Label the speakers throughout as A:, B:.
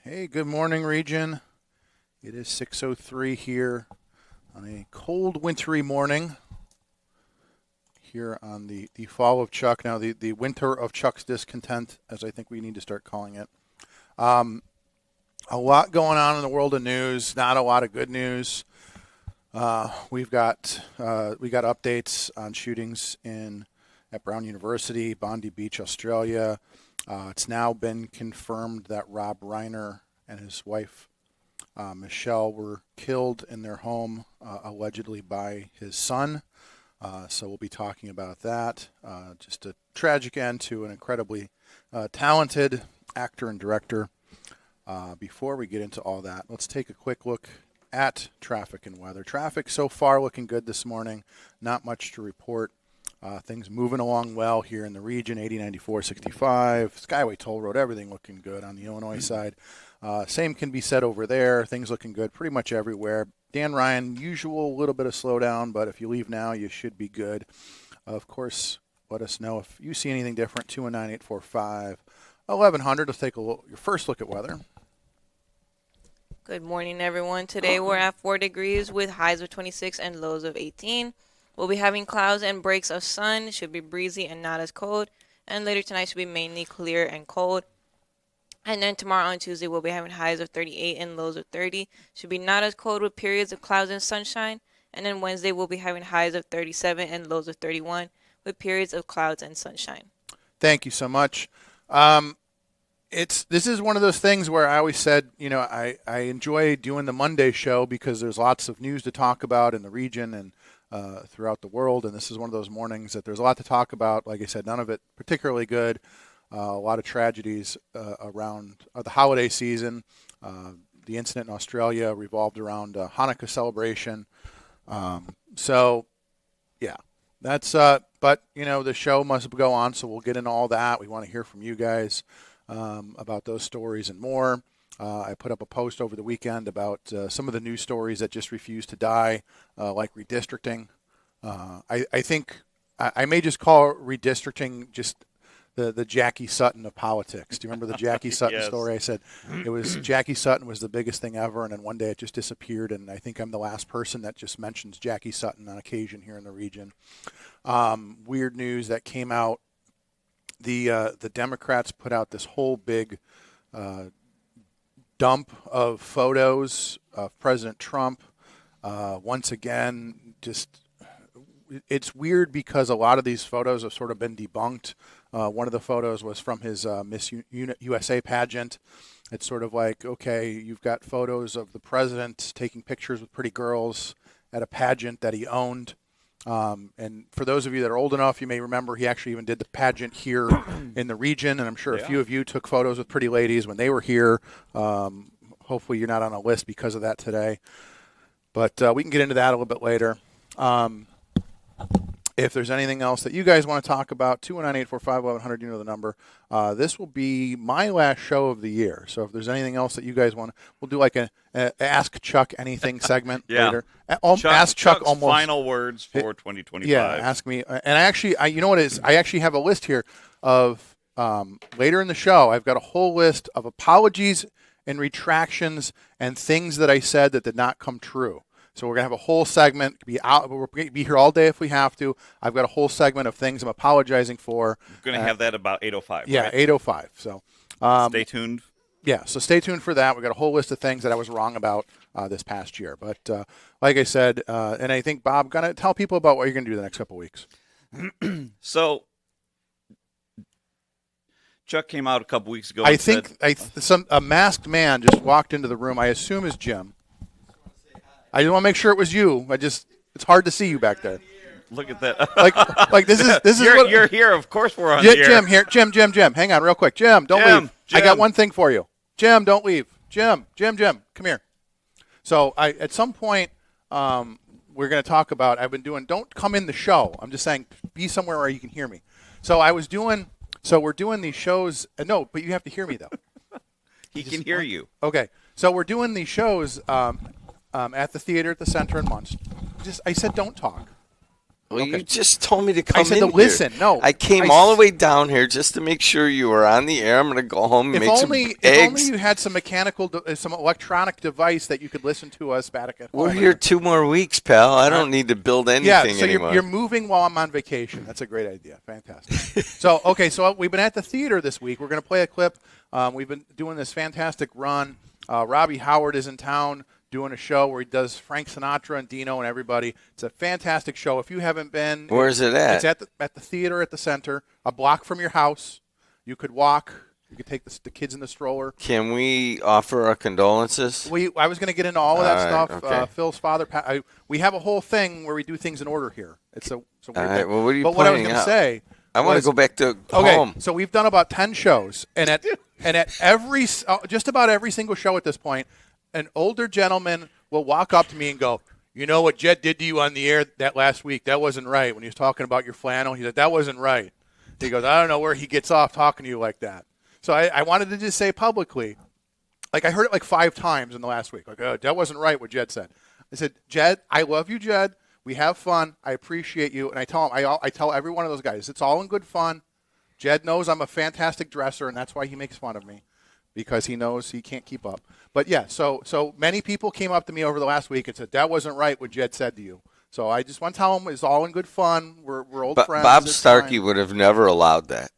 A: Hey, good morning, region. It is 6:03 here on a cold, wintry morning here on the fall of Chuck. Now, the winter of Chuck's discontent, as I think we need to start calling it. A lot going on in the world of news, not a lot of good news. We got updates on shootings at Brown University, Bondi Beach, Australia. It's now been confirmed that Rob Reiner and his wife, Michelle, were killed in their home, allegedly by his son. So we'll be talking about that. Just a tragic end to an incredibly talented actor and director. Before we get into all that, let's take a quick look at traffic and weather. Traffic so far looking good this morning. Not much to report. Things moving along well here in the region, 80, 94, 65, Skyway Toll Road, everything looking good on the Illinois side. Same can be said over there. Things looking good pretty much everywhere. Dan Ryan, usual little bit of slowdown, but if you leave now, you should be good. Of course, let us know if you see anything different, 219-845-1100. Let's take your first look at weather.
B: Good morning, everyone. Today we're at 4 degrees with highs of 26 and lows of 18. We'll be having clouds and breaks of sun. It should be breezy and not as cold. And later tonight should be mainly clear and cold. And then tomorrow on Tuesday, we'll be having highs of 38 and lows of 30. Should be not as cold with periods of clouds and sunshine. And then Wednesday, we'll be having highs of 37 and lows of 31 with periods of clouds and sunshine.
A: Thank you so much. This is one of those things where I always said, I enjoy doing the Monday show because there's lots of news to talk about in the region and throughout the world. And this is one of those mornings that there's a lot to talk about. Like I said, none of it particularly good. A lot of tragedies around the holiday season. the incident in Australia revolved around a Hanukkah celebration. So, yeah, that's. But the show must go on, so we'll get into all that. We want to hear from you guys about those stories and more. I put up a post over the weekend about some of the news stories that just refuse to die, like redistricting. I think I may just call redistricting just the Jackie Sutton of politics. Do you remember the Jackie Sutton
C: Yes.
A: story? I said it was Jackie Sutton was the biggest thing ever, and then one day it just disappeared. And I think I'm the last person that just mentions Jackie Sutton on occasion here in the region. Weird news that came out. The Democrats put out this whole big dump of photos of President Trump. Once again, it's weird because a lot of these photos have sort of been debunked. One of the photos was from his Miss USA pageant. It's sort of like, okay, you've got photos of the president taking pictures with pretty girls at a pageant that he owned. And for those of you that are old enough, you may remember he actually even did the pageant here in the region. And I'm sure a few of you took photos with pretty ladies when they were here. Hopefully you're not on a list because of that today. But we can get into that a little bit later. If there's anything else that you guys want to talk about, 219-845-1100, you know the number. This will be my last show of the year. So if there's anything else that you guys want, we'll do like a Ask Chuck Anything segment later. Ask Chuck
C: Chuck's
A: almost
C: final words for 2025.
A: Yeah, ask me. And you know what it is? I actually have a list here of later in the show. I've got a whole list of apologies and retractions and things that I said that did not come true. So we're going to have a whole segment. We're going to be here all day if we have to. I've got a whole segment of things I'm apologizing for.
C: We're going to have that about 8:05.
A: Yeah,
C: right?
A: 8:05. So
C: Stay tuned.
A: Yeah, so stay tuned for that. We've got a whole list of things that I was wrong about this past year. But like I said, and I think, Bob, going to tell people about what you're going to do the next couple of weeks.
C: So Chuck came out a couple weeks ago.
A: I
C: and
A: think a masked man just walked into the room. I assume is Jim. I just want to make sure it was you. It's hard to see you back there.
C: Look at that.
A: like this is
C: you're here. Of course we're on the air.
A: Jim here. Jim. Hang on real quick. Jim, don't leave. I got one thing for you. Jim, don't leave. Jim, come here. So at some point we're going to talk about. I've been doing. Don't come in the show. I'm just saying, be somewhere where you can hear me. So we're doing these shows. No, but you have to hear me though.
C: He can hear you.
A: Okay. So we're doing these shows at the theater at the center in Munster. I said don't talk.
D: Well,
A: Okay.
D: you just told me to come in.
A: I said to
D: here.
A: listen. No,
D: I came all the way down here just to make sure you were on the air. I'm going to go home and make some
A: If
D: eggs.
A: only you had some some electronic device that you could listen to us back at home.
D: We're here 2 more weeks, pal. I don't need to build anything
A: Yeah, so
D: anymore.
A: you're moving while I'm on vacation. That's a great idea. Fantastic. So we've been at the theater this week. We're going to play a clip. We've been doing this fantastic run. Robbie Howard is in town doing a show where he does Frank Sinatra and Dino and everybody. It's a fantastic show. If you haven't been,
D: Where is it at?
A: It's at the theater at the center, a block from your house. You could walk. You could take the kids in the stroller.
D: Can we offer our condolences?
A: I was going to get into all of that
D: All right,
A: stuff.
D: okay.
A: Phil's father. We have a whole thing where we do things in order here. It's a weird
D: All right,
A: thing.
D: well, what are you
A: But what I was
D: pointing
A: going to
D: out?
A: say,
D: I want to go back to
A: okay,
D: home.
A: so we've done about 10 shows, and at every just about every single show at this point, an older gentleman will walk up to me and go, "You know what Jed did to you on the air that last week? That wasn't right." When he was talking about your flannel, he said that wasn't right. He goes, "I don't know where he gets off talking to you like that." So I wanted to just say publicly, like I heard it like 5 times in the last week, like, "Oh, that wasn't right what Jed said." I said, "Jed, I love you, Jed. We have fun. I appreciate you." And I tell him, I tell every one of those guys, it's all in good fun. Jed knows I'm a fantastic dresser, and that's why he makes fun of me, because he knows he can't keep up. But yeah, so many people came up to me over the last week and said, "That wasn't right what Jed said to you." So I just want to tell them it's all in good fun. We're old friends.
D: Bob
A: It's
D: Starkey
A: fine.
D: would have never allowed that.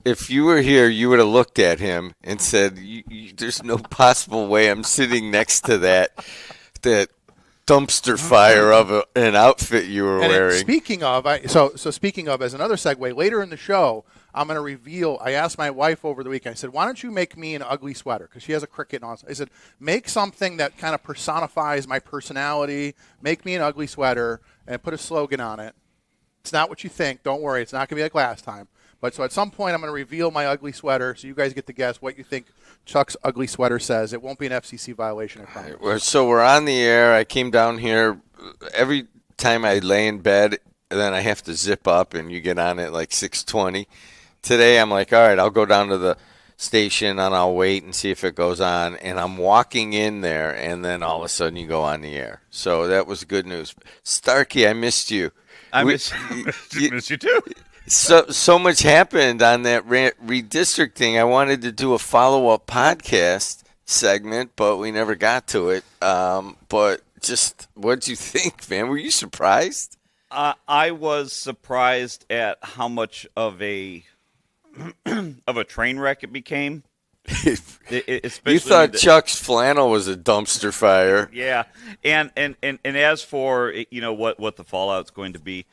D: If you were here, you would have looked at him and said, "There's no possible way I'm sitting next to that dumpster fire of an outfit you were
A: And
D: wearing."
A: speaking of, speaking of, as another segue, later in the show, I'm going to reveal. I asked my wife over the weekend. I said, "Why don't you make me an ugly sweater?" Because she has a cricket and all. I said, "Make something that kind of personifies my personality. Make me an ugly sweater and put a slogan on it. It's not what you think. Don't worry. It's not going to be like last time. But so at some point, I'm going to reveal my ugly sweater, so you guys get to guess what you think Chuck's ugly sweater says. It won't be an FCC violation. I promise.
D: So we're on the air. I came down here. Every time I lay in bed, then I have to zip up, and you get on at like 6:20. Today, I'm like, all right, I'll go down to the station and I'll wait and see if it goes on. And I'm walking in there, and then all of a sudden you go on the air. So that was good news. Starkey, I missed you.
C: I miss you too.
D: So much happened on that redistricting. I wanted to do a follow-up podcast segment, but we never got to it. But just what'd you think, man? Were you surprised?
C: I was surprised at how much of a train wreck it became.
D: You thought Chuck's flannel was a dumpster fire.
C: Yeah, and as for what the fallout's going to be,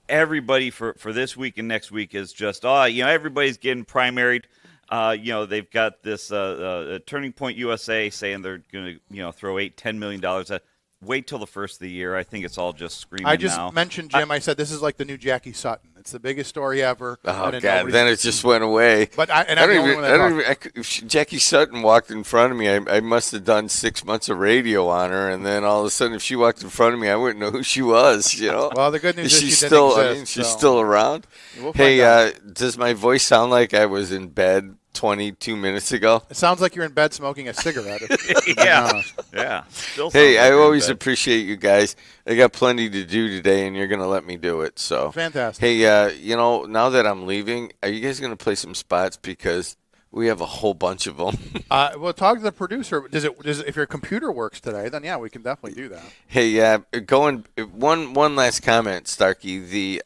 C: everybody for this week and next week is just everybody's getting primaried. They've got this Turning Point USA saying they're going to throw $8-10 million at. Wait till the first of the year. I think it's all just screaming now.
A: I just mentioned, Jim, I said this is like the new Jackie Sutton. It's the biggest story ever.
D: Oh, God. Then it just went away.
A: But
D: if Jackie Sutton walked in front of me, I must have done 6 months of radio on her, and then all of a sudden, if she walked in front of me, I wouldn't know who she was,
A: Well, the good news is she
D: still,
A: didn't exist,
D: she's still around.
A: We'll find out.
D: Does my voice sound like I was in bed 22 minutes ago?
A: It sounds like you're in bed smoking a cigarette.
C: Yeah. Still
D: hey,
C: sounds like
D: I
C: you're
D: always
C: in bed.
D: appreciate you guys. I got plenty to do today, and you're going to let me do it. So
A: Fantastic.
D: Hey, now that I'm leaving, are you guys going to play some spots? Because we have a whole bunch of them.
A: Well, talk to the producer. Does it? If your computer works today, then yeah, we can definitely do that.
D: Hey, going one last comment, Starkey. The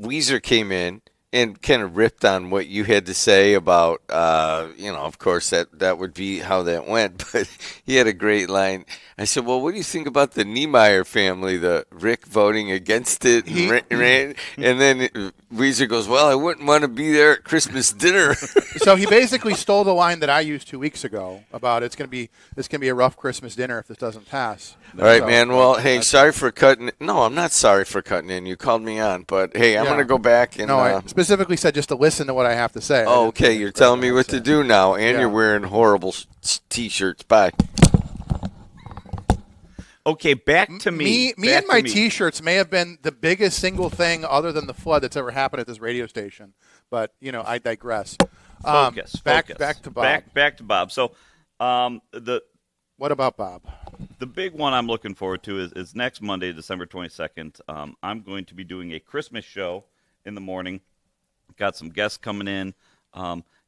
D: Weezer came in and kind of ripped on what you had to say about, of course, that would be how that went. But he had a great line. I said, well, what do you think about the Niemeyer family, the Rick voting against it? And then Weezer goes, well, I wouldn't want to be there at Christmas dinner.
A: So he basically stole the line that I used 2 weeks ago about this going to be a rough Christmas dinner if this doesn't pass.
D: All right, man. Well, hey, sorry for cutting. No, I'm not sorry for cutting in. You called me on, but hey, I'm going to go back and.
A: No, I specifically said just to listen to what I have to say.
D: Oh, okay. You're telling me what to do now, and you're wearing horrible T-shirts. Bye.
C: Okay, back to me.
A: Me and my T-shirts may have been the biggest single thing other than the flood that's ever happened at this radio station. But I digress.
C: Focus.
A: Back to Bob.
C: Back to Bob. So,
A: what about Bob?
C: The big one I'm looking forward to is next Monday, December 22nd. I'm going to be doing a Christmas show in the morning. Got some guests coming in.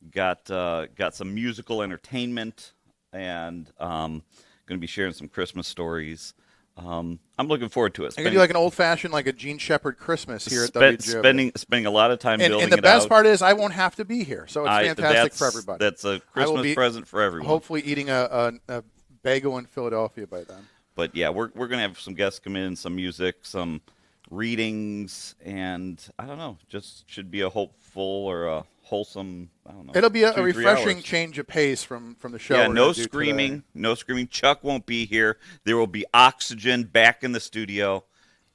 C: Got some musical entertainment, and going to be sharing some Christmas stories. I'm looking forward to it.
A: I'm going to do like an old-fashioned, like a Gene Shepard Christmas here at WGO.
C: Spending a lot of time building it out.
A: And the best part is I won't have to be here, so it's fantastic for everybody.
C: That's a Christmas present for everyone.
A: Hopefully eating a bagel in Philadelphia by then.
C: But yeah, we're going to have some guests come in, some music, some readings, and I don't know, just should be a hopeful or a wholesome, I don't know.
A: It'll be a
C: 2-3
A: refreshing
C: hours.
A: change of pace from the show.
C: Yeah,
A: we're
C: no
A: gonna do
C: screaming,
A: today.
C: no screaming. Chuck won't be here. There will be oxygen back in the studio.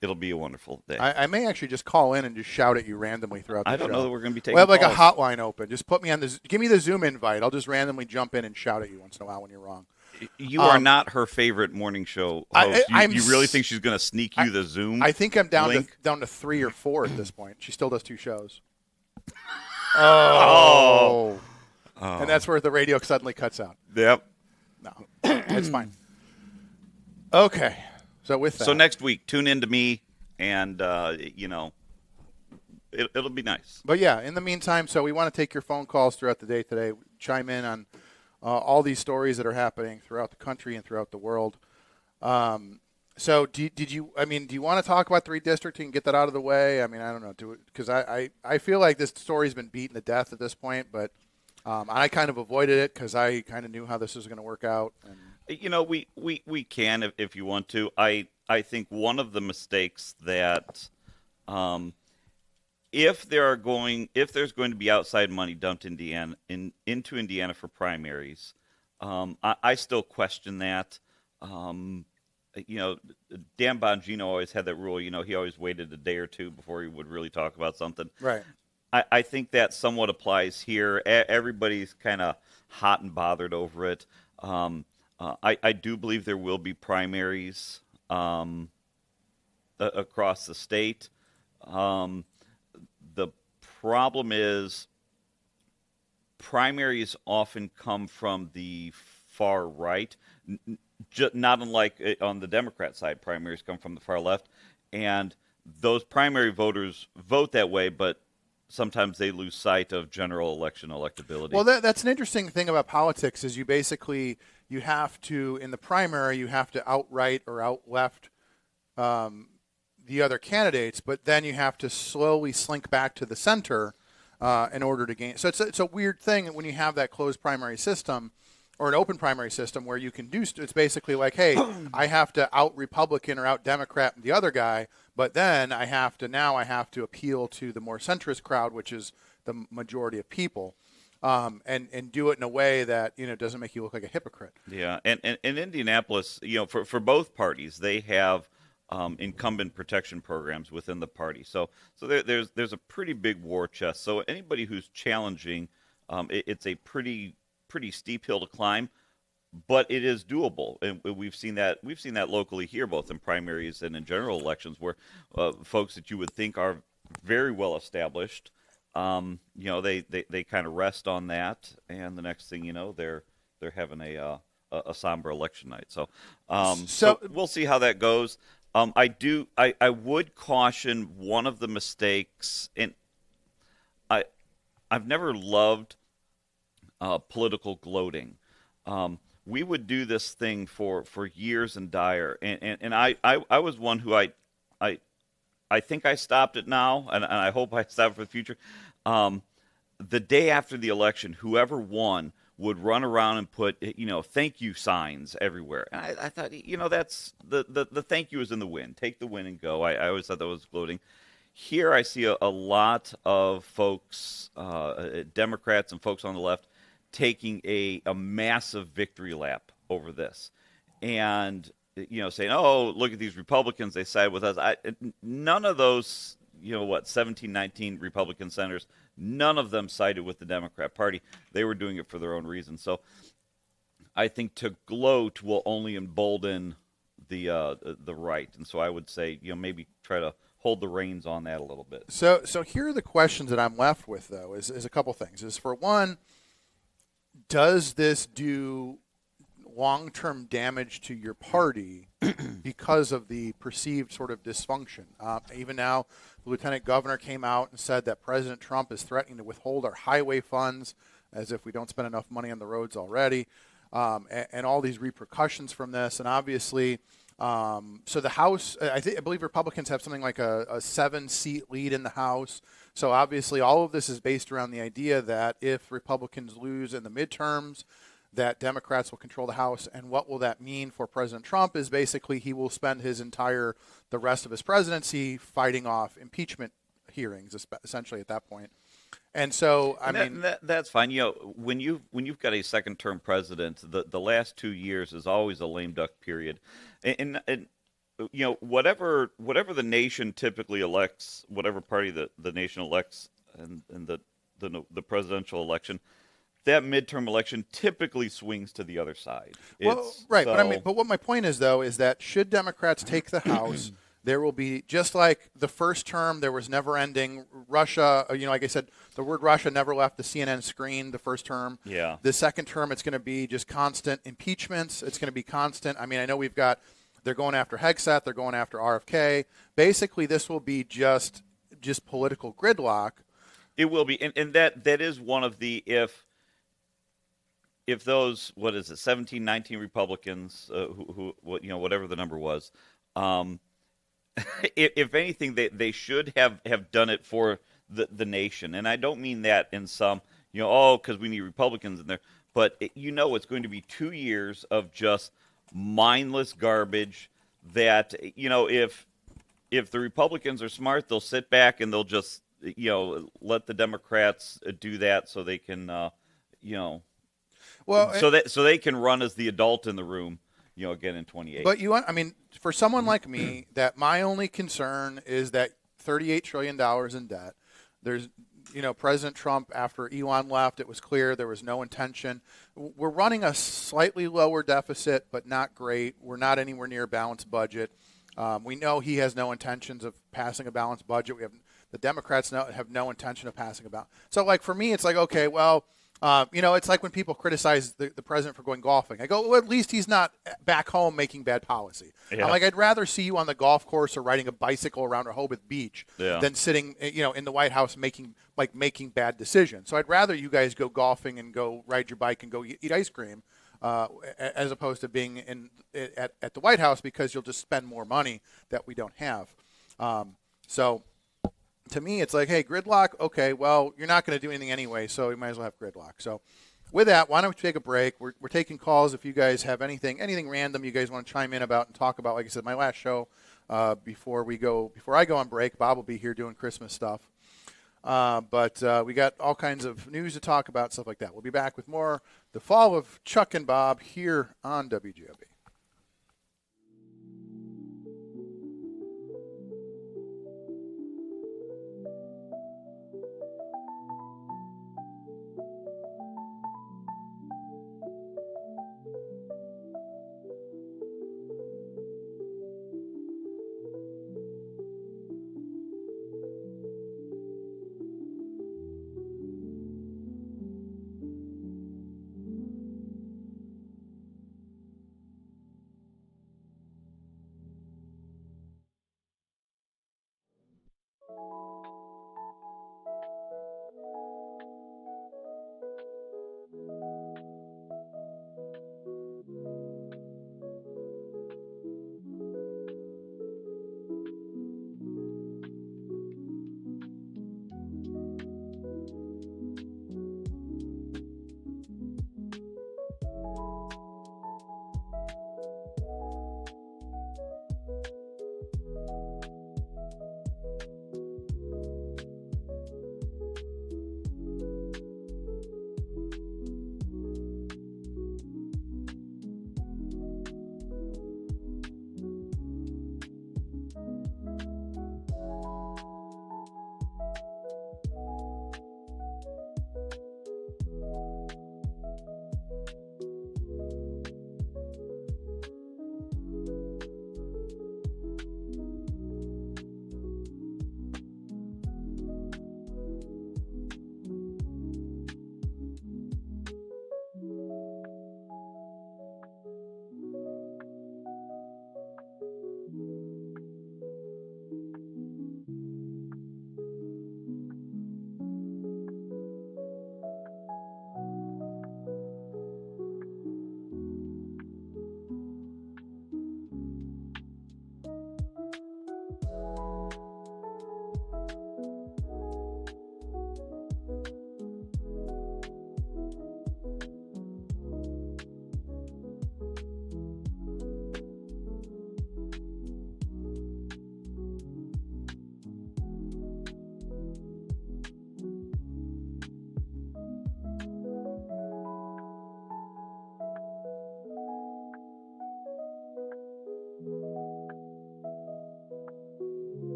C: It'll be a wonderful day.
A: I may actually just call in and just shout at you randomly throughout the show.
C: I don't know that we're going to be taking
A: We'll have like
C: calls.
A: a hotline open. Just put me on this. Give me the Zoom invite. I'll just randomly jump in and shout at you once in a while when you're wrong.
C: You are not her favorite morning show host. You really think she's going to sneak you the Zoom?
A: I think I'm down
C: link?
A: to 3 or 4 at this point. She still does 2 shows.
C: Oh.
A: And that's where the radio suddenly cuts out.
C: Yep.
A: No, it's fine. Okay, so with that,
C: So next week, tune in to me, and it'll be nice.
A: But yeah, in the meantime, so we want to take your phone calls throughout the day today. Chime in on all these stories that are happening throughout the country and throughout the world. So do you want to talk about the redistricting and get that out of the way? I mean, I don't know, because I feel like this story's been beaten to death at this point, but I kind of avoided it because I kind of knew how this was going to work out. And
C: We can if you want to. I think one of the mistakes that if there's going to be outside money dumped into Indiana for primaries, I still question that. you know, Dan Bongino always had that rule. You know, he always waited a day or two before he would really talk about something.
A: Right.
C: I think that somewhat applies here. Everybody's kind of hot and bothered over it. I do believe there will be primaries across the state. The problem is primaries often come from the far right, not unlike on the Democrat side, primaries come from the far left. And those primary voters vote that way, but sometimes they lose sight of general election electability.
A: Well, that's an interesting thing about politics is you have to, in the primary, you have to outright or out left the other candidates, but then you have to slowly slink back to the center in order to gain. So it's a weird thing when you have that closed primary system or an open primary system where you can do. It's basically like, hey, I have to out Republican or out Democrat the other guy, but then I have to appeal to the more centrist crowd, which is the majority of people. And do it in a way that doesn't make you look like a hypocrite.
C: Yeah, and in Indianapolis, for both parties, they have incumbent protection programs within the party. So there's a pretty big war chest. So anybody who's challenging, it's a pretty steep hill to climb, but it is doable, and we've seen that locally here, both in primaries and in general elections, where folks that you would think are very well established. They kind of rest on that, and the next thing you know, they're having a somber election night. So we'll see how that goes. I would caution one of the mistakes, and I've never loved political gloating. We would do this thing for years in Dyer, and I was one who I think I stopped it now, and I hope I stop for the future. The day after the election, whoever won would run around and put, thank you signs everywhere. And I thought, that's the thank you is in the win. Take the win and go. I always thought that was gloating. Here I see a lot of folks, Democrats and folks on the left, taking a massive victory lap over this. And saying, "Oh, look at these Republicans; they side with us." None of those, 17, 19 Republican senators, none of them sided with the Democrat Party. They were doing it for their own reasons. So, I think to gloat will only embolden the right, and so I would say, maybe try to hold the reins on that a little bit.
A: So here are the questions that I'm left with, though. Is a couple things. Is for one, does this do long-term damage to your party because of the perceived sort of dysfunction? Even now, the lieutenant governor came out and said that President Trump is threatening to withhold our highway funds as if we don't spend enough money on the roads already, and all these repercussions from this. And obviously, so the House, I believe Republicans have something like a 7-seat lead in the House. So obviously, all of this is based around the idea that if Republicans lose in the midterms, that Democrats will control the House. And what will that mean for President Trump is basically he will spend the rest of his presidency fighting off impeachment hearings, essentially at that point. And so,
C: that's fine. When you've got a second-term president, the last 2 years is always a lame duck period, and whatever the nation typically elects, whatever party the nation elects, and the presidential election, that midterm election typically swings to the other side.
A: Right. But what my point is, though, is that should Democrats take the House, there will be, just like the first term, there was never-ending Russia. Like I said, the word Russia never left the CNN screen the first term.
C: Yeah.
A: The second term, it's going to be just constant impeachments. It's going to be constant. I know they're going after Hegseth. They're going after RFK. Basically, this will be just political gridlock.
C: It will be. And that is one of the, if those, 17, 19 Republicans, whatever the number was, if anything, they should have done it for the nation. And I don't mean that in some, because we need Republicans in there. But it's going to be 2 years of just mindless garbage that, if the Republicans are smart, they'll sit back and they'll just, let the Democrats do that so they can, so they can run as the adult in the room, again in 28.
A: But for someone like me, that my only concern is that $38 trillion in debt. There's, President Trump, after Elon left, it was clear there was no intention. We're running a slightly lower deficit, but not great. We're not anywhere near a balanced budget. We know he has no intentions of passing a balanced budget. The Democrats have no intention of passing a balance. So, like, for me, it's like, okay, well, it's like when people criticize the president for going golfing. I go, well, at least he's not back home making bad policy.
C: Yeah.
A: I'm like, I'd rather see you on the golf course or riding a bicycle around Rehoboth Beach than sitting, in the White House making bad decisions. So I'd rather you guys go golfing and go ride your bike and go eat ice cream, as opposed to being at the White House, because you'll just spend more money that we don't have. So to me, it's like, hey, gridlock, okay, well, you're not going to do anything anyway, so you might as well have gridlock. So with that, why don't we take a break? We're taking calls if you guys have anything random you guys want to chime in about and talk about. Like I said, my last show before I go on break, Bob will be here doing Christmas stuff. But we got all kinds of news to talk about, stuff like that. We'll be back with more The Fall of Chuck and Bob here on WGOB.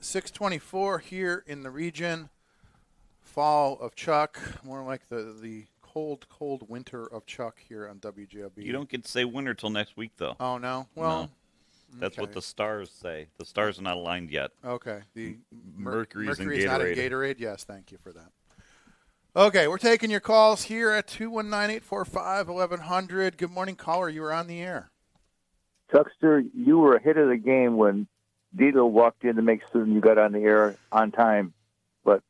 A: .624 here in the region. Fall of Chuck, more like the cold winter of Chuck here on WGOB.
C: You don't get to say winter till next week, though.
A: Oh, no? Well,
C: No. That's
A: okay.
C: what the stars say. The stars are not aligned yet.
A: Okay. The
C: Mercury's in
A: Mercury's not in
C: Gatorade.
A: Gatorade? Yes, thank you for that. Okay, we're taking your calls here at 219-845-1100. Good morning, caller. You were on the air.
E: Tuxter, you were ahead of the game when Dito walked in to make certain you got on the air on time. But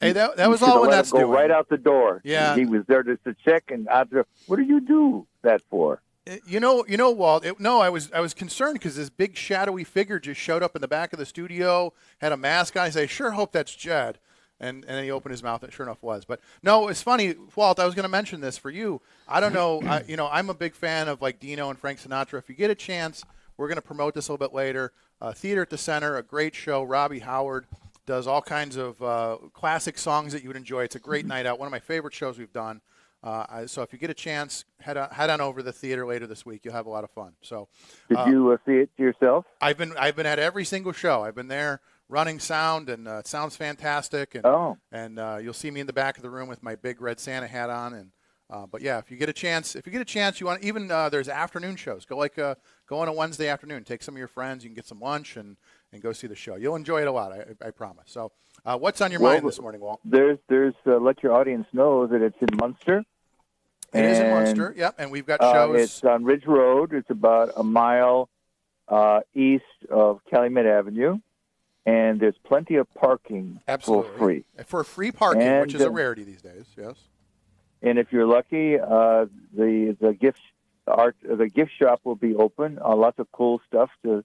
A: Hey, that
E: you
A: was
E: should have
A: all when
E: let
A: that's
E: him go
A: doing.
E: right out the door.
A: Yeah.
E: He was there just to check and answer. What do you do that for?
A: You know, Walt. I was concerned because this big shadowy figure just showed up in the back of the studio, had a mask on. I say, sure hope that's Jed, and then he opened his mouth, and sure enough was. But no, it's funny, Walt. I was going to mention this for you. I don't know. I'm a big fan of like Dino and Frank Sinatra. If you get a chance, we're going to promote this a little bit later. Theater at the Center, a great show. Robbie Howard does all kinds of classic songs that you would enjoy. It's a great night out. One of my favorite shows we've done. So if you get a chance, head on over to the theater later this week. You'll have a lot of fun. So,
E: Did you see it yourself?
A: I've been at every single show. I've been there running sound, and it sounds fantastic. And you'll see me in the back of the room with my big red Santa hat on. And but yeah, if you get a chance, you want even there's afternoon shows. Go on a Wednesday afternoon. Take some of your friends. You can get some lunch and go see the show. You'll enjoy it a lot. I promise. So, what's on your mind this morning, Walt?
E: There's let your audience know that it's in Munster.
A: It is in Munster, yep, and we've got shows.
E: It's on Ridge Road. It's about a mile east of Calumet Avenue, and there's plenty of parking
A: Absolutely.
E: for free.
A: For free parking,
E: And,
A: which is a rarity these days, yes.
E: And if you're lucky, the gift shop will be open. Lots of cool stuff to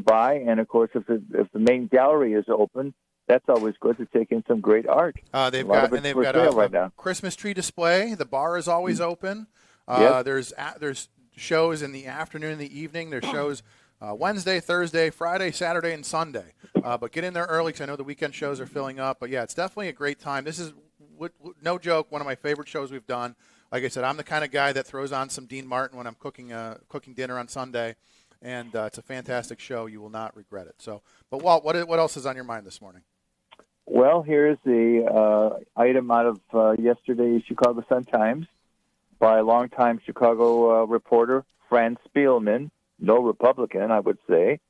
E: buy, and of course, if the main gallery is open, that's always good to take in some great art.
A: They've got
E: right now.
A: a Christmas tree display. The bar is always open.
E: Yes.
A: There's shows in the afternoon and the evening. There's shows Wednesday, Thursday, Friday, Saturday, and Sunday. But get in there early because I know the weekend shows are filling up. But yeah, it's definitely a great time. This is no joke, one of my favorite shows we've done. Like I said, I'm the kind of guy that throws on some Dean Martin when I'm cooking dinner on Sunday. And it's a fantastic show. You will not regret it. So, but Walt, what else is on your mind this morning?
E: Well, here's the item out of yesterday's Chicago Sun-Times by longtime Chicago reporter Franz Spielman, no Republican, I would say.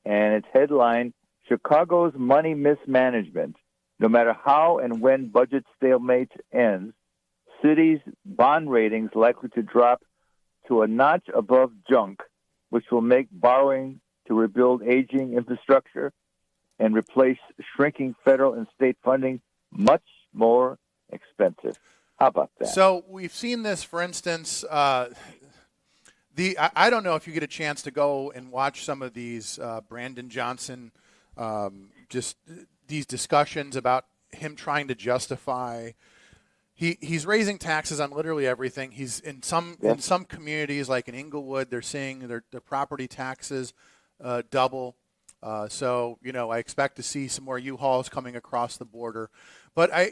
E: And it's headlined, Chicago's Money Mismanagement. No matter how and when budget stalemate ends, cities' bond ratings likely to drop to a notch above junk, which will make borrowing to rebuild aging infrastructure and replace shrinking federal and state funding much more expensive. How about that?
A: So we've seen this, for instance, I don't know if you get a chance to go and watch some of these Brandon Johnson, just these discussions about him trying to justify. He's raising taxes on literally everything. He's in some communities, like in Inglewood, they're seeing their property taxes double. So I expect to see some more U-Hauls coming across the border. But I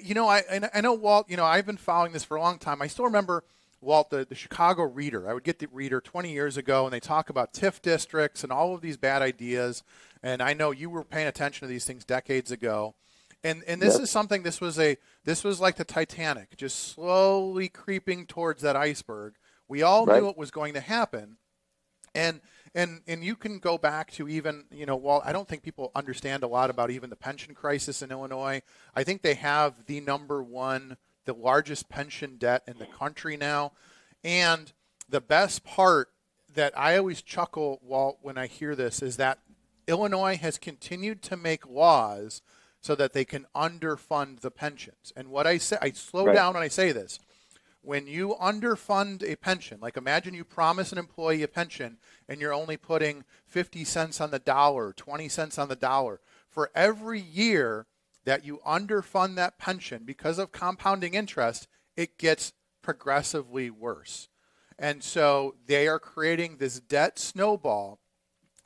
A: know Walt. I've been following this for a long time. I still remember Walt, the Chicago Reader. I would get the Reader 20 years ago, and they talk about TIF districts and all of these bad ideas. And I know you were paying attention to these things decades ago. And this is something. This was like the Titanic, just slowly creeping towards that iceberg. We all knew it was going to happen, and you can go back to even Walt. I don't think people understand a lot about even the pension crisis in Illinois. I think they have the largest pension debt in the country now, and the best part that I always chuckle, Walt, when I hear this is that Illinois has continued to make laws so that they can underfund the pensions. And what I say, I slow down when I say this. When you underfund a pension, like imagine you promise an employee a pension and you're only putting 50 cents on the dollar, 20 cents on the dollar. For every year that you underfund that pension because of compounding interest, it gets progressively worse. And so they are creating this debt snowball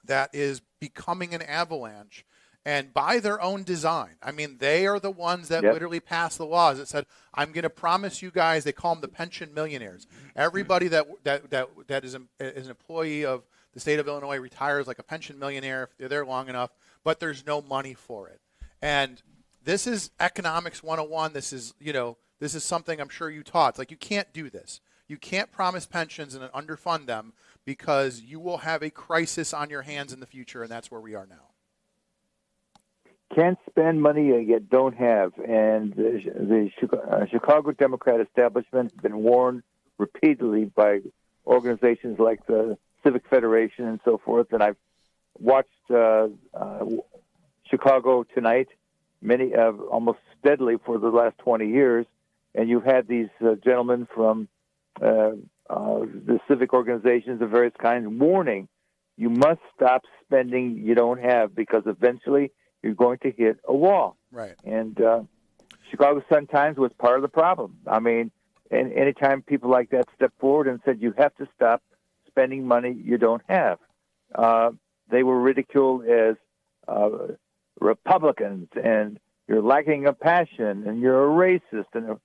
A: that is becoming an avalanche. And by their own design. I mean, they are the ones that literally passed the laws that said, I'm going to promise you guys, they call them the pension millionaires. Everybody that is an employee of the state of Illinois retires like a pension millionaire if they're there long enough, but there's no money for it. And this is economics 101. This is something I'm sure you taught. It's like you can't do this. You can't promise pensions and underfund them because you will have a crisis on your hands in the future, and that's where we are now.
E: can't spend money you yet don't have. And the Chicago Democrat establishment has been warned repeatedly by organizations like the Civic Federation and so forth. And I've watched Chicago Tonight almost steadily for the last 20 years. And you've had these gentlemen from the civic organizations of various kinds warning, you must stop spending you don't have because eventually you're going to hit a wall.
A: Right.
E: And Chicago Sun-Times was part of the problem. I mean, and anytime people like that step forward and said you have to stop spending money you don't have, they were ridiculed as Republicans, and you're lacking a passion, and you're a racist, and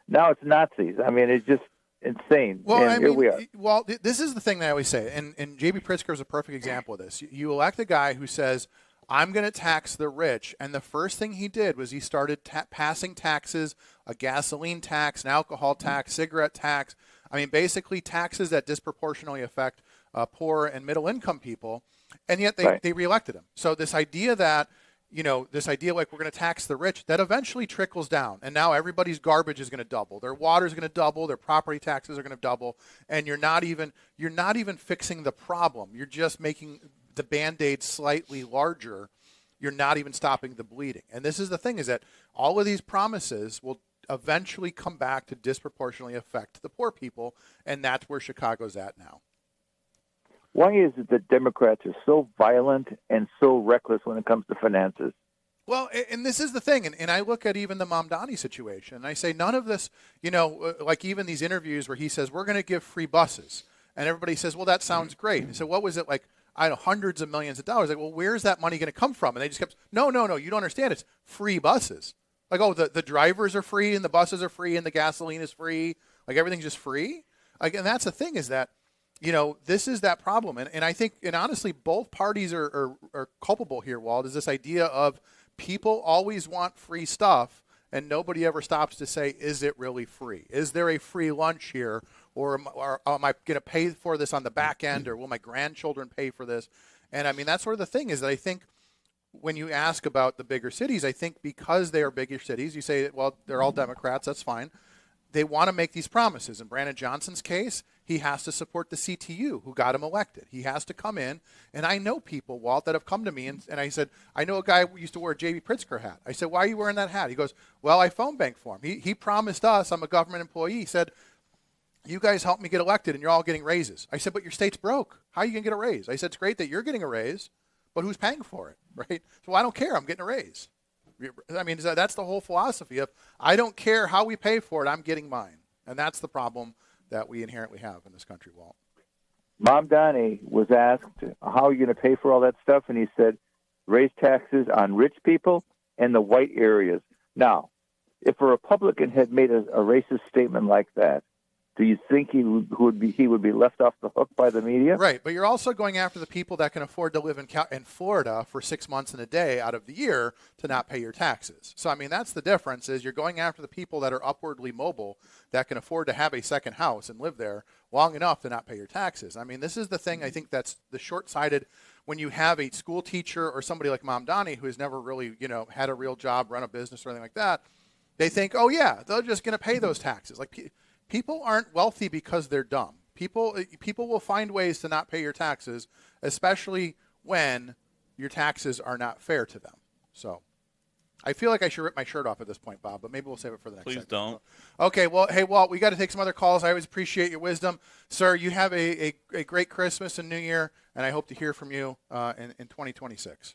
E: now it's Nazis. I mean, it's just insane.
A: Well,
E: and here we are.
A: Well, this is the thing that I always say, and J.B. Pritzker is a perfect example of this. You elect a guy who says, I'm going to tax the rich, and the first thing he did was he started passing taxes, a gasoline tax, an alcohol tax, cigarette tax. I mean, basically taxes that disproportionately affect poor and middle-income people, and yet they reelected him. So this idea that, like we're going to tax the rich, that eventually trickles down. And now everybody's garbage is going to double. Their water is going to double. Their property taxes are going to double. And you're not even fixing the problem. You're just making the Band-Aid slightly larger. You're not even stopping the bleeding. And this is the thing, is that all of these promises will eventually come back to disproportionately affect the poor people. And that's where Chicago's at now.
E: Why is it that Democrats are so violent and so reckless when it comes to finances?
A: Well, and this is the thing, and I look at even the Mamdani situation, and I say none of this, like even these interviews where he says, we're going to give free buses, and everybody says, well, that sounds great. And so what was it like? I don't know, hundreds of millions of dollars. Like, well, where's that money going to come from? And they just kept, no, you don't understand. It's free buses. Like, oh, the drivers are free, and the buses are free, and the gasoline is free. Like, everything's just free. Like, and that's the thing, is that, this is that problem. And I think, and honestly, both parties are culpable here, Walt, is this idea of people always want free stuff, and nobody ever stops to say, is it really free? Is there a free lunch here? Or am I going to pay for this on the back end? Or will my grandchildren pay for this? And I mean, that's sort of the thing, is that I think when you ask about the bigger cities, I think because they are bigger cities, you say, well, they're all Democrats, that's fine. They want to make these promises. In Brandon Johnson's case, he has to support the CTU who got him elected. He has to come in. And I know people, Walt, that have come to me and I said, I know a guy who used to wear a J.B. Pritzker hat. I said, why are you wearing that hat? He goes, well, I phone bank for him. He promised us, I'm a government employee. He said, you guys helped me get elected and you're all getting raises. I said, but your state's broke. How are you going to get a raise? I said, it's great that you're getting a raise, but who's paying for it, right? So I don't care. I'm getting a raise. I mean, that's the whole philosophy of, I don't care how we pay for it, I'm getting mine. And that's the problem that we inherently have in this country, Walt.
E: Mamdani was asked, how are you going to pay for all that stuff? And he said, raise taxes on rich people and the white areas. Now, if a Republican had made a racist statement like that, do you think he would be left off the hook by the media?
A: Right, but you're also going after the people that can afford to live in Florida for 6 months and a day out of the year to not pay your taxes. So, I mean, that's the difference, is you're going after the people that are upwardly mobile that can afford to have a second house and live there long enough to not pay your taxes. I mean, this is the thing, I think that's the short-sighted when you have a school teacher or somebody like Mamdani who has never really, had a real job, run a business or anything like that. They think, oh, yeah, they're just going to pay those taxes. Like, people aren't wealthy because they're dumb. People will find ways to not pay your taxes, especially when your taxes are not fair to them. So I feel like I should rip my shirt off at this point, Bob, but maybe we'll save it for the next
C: Please
A: segment.
C: don't.
A: Okay, well, hey, Walt, we got to take some other calls. I always appreciate your wisdom. Sir, you have a great Christmas and New Year, and I hope to hear from you in 2026.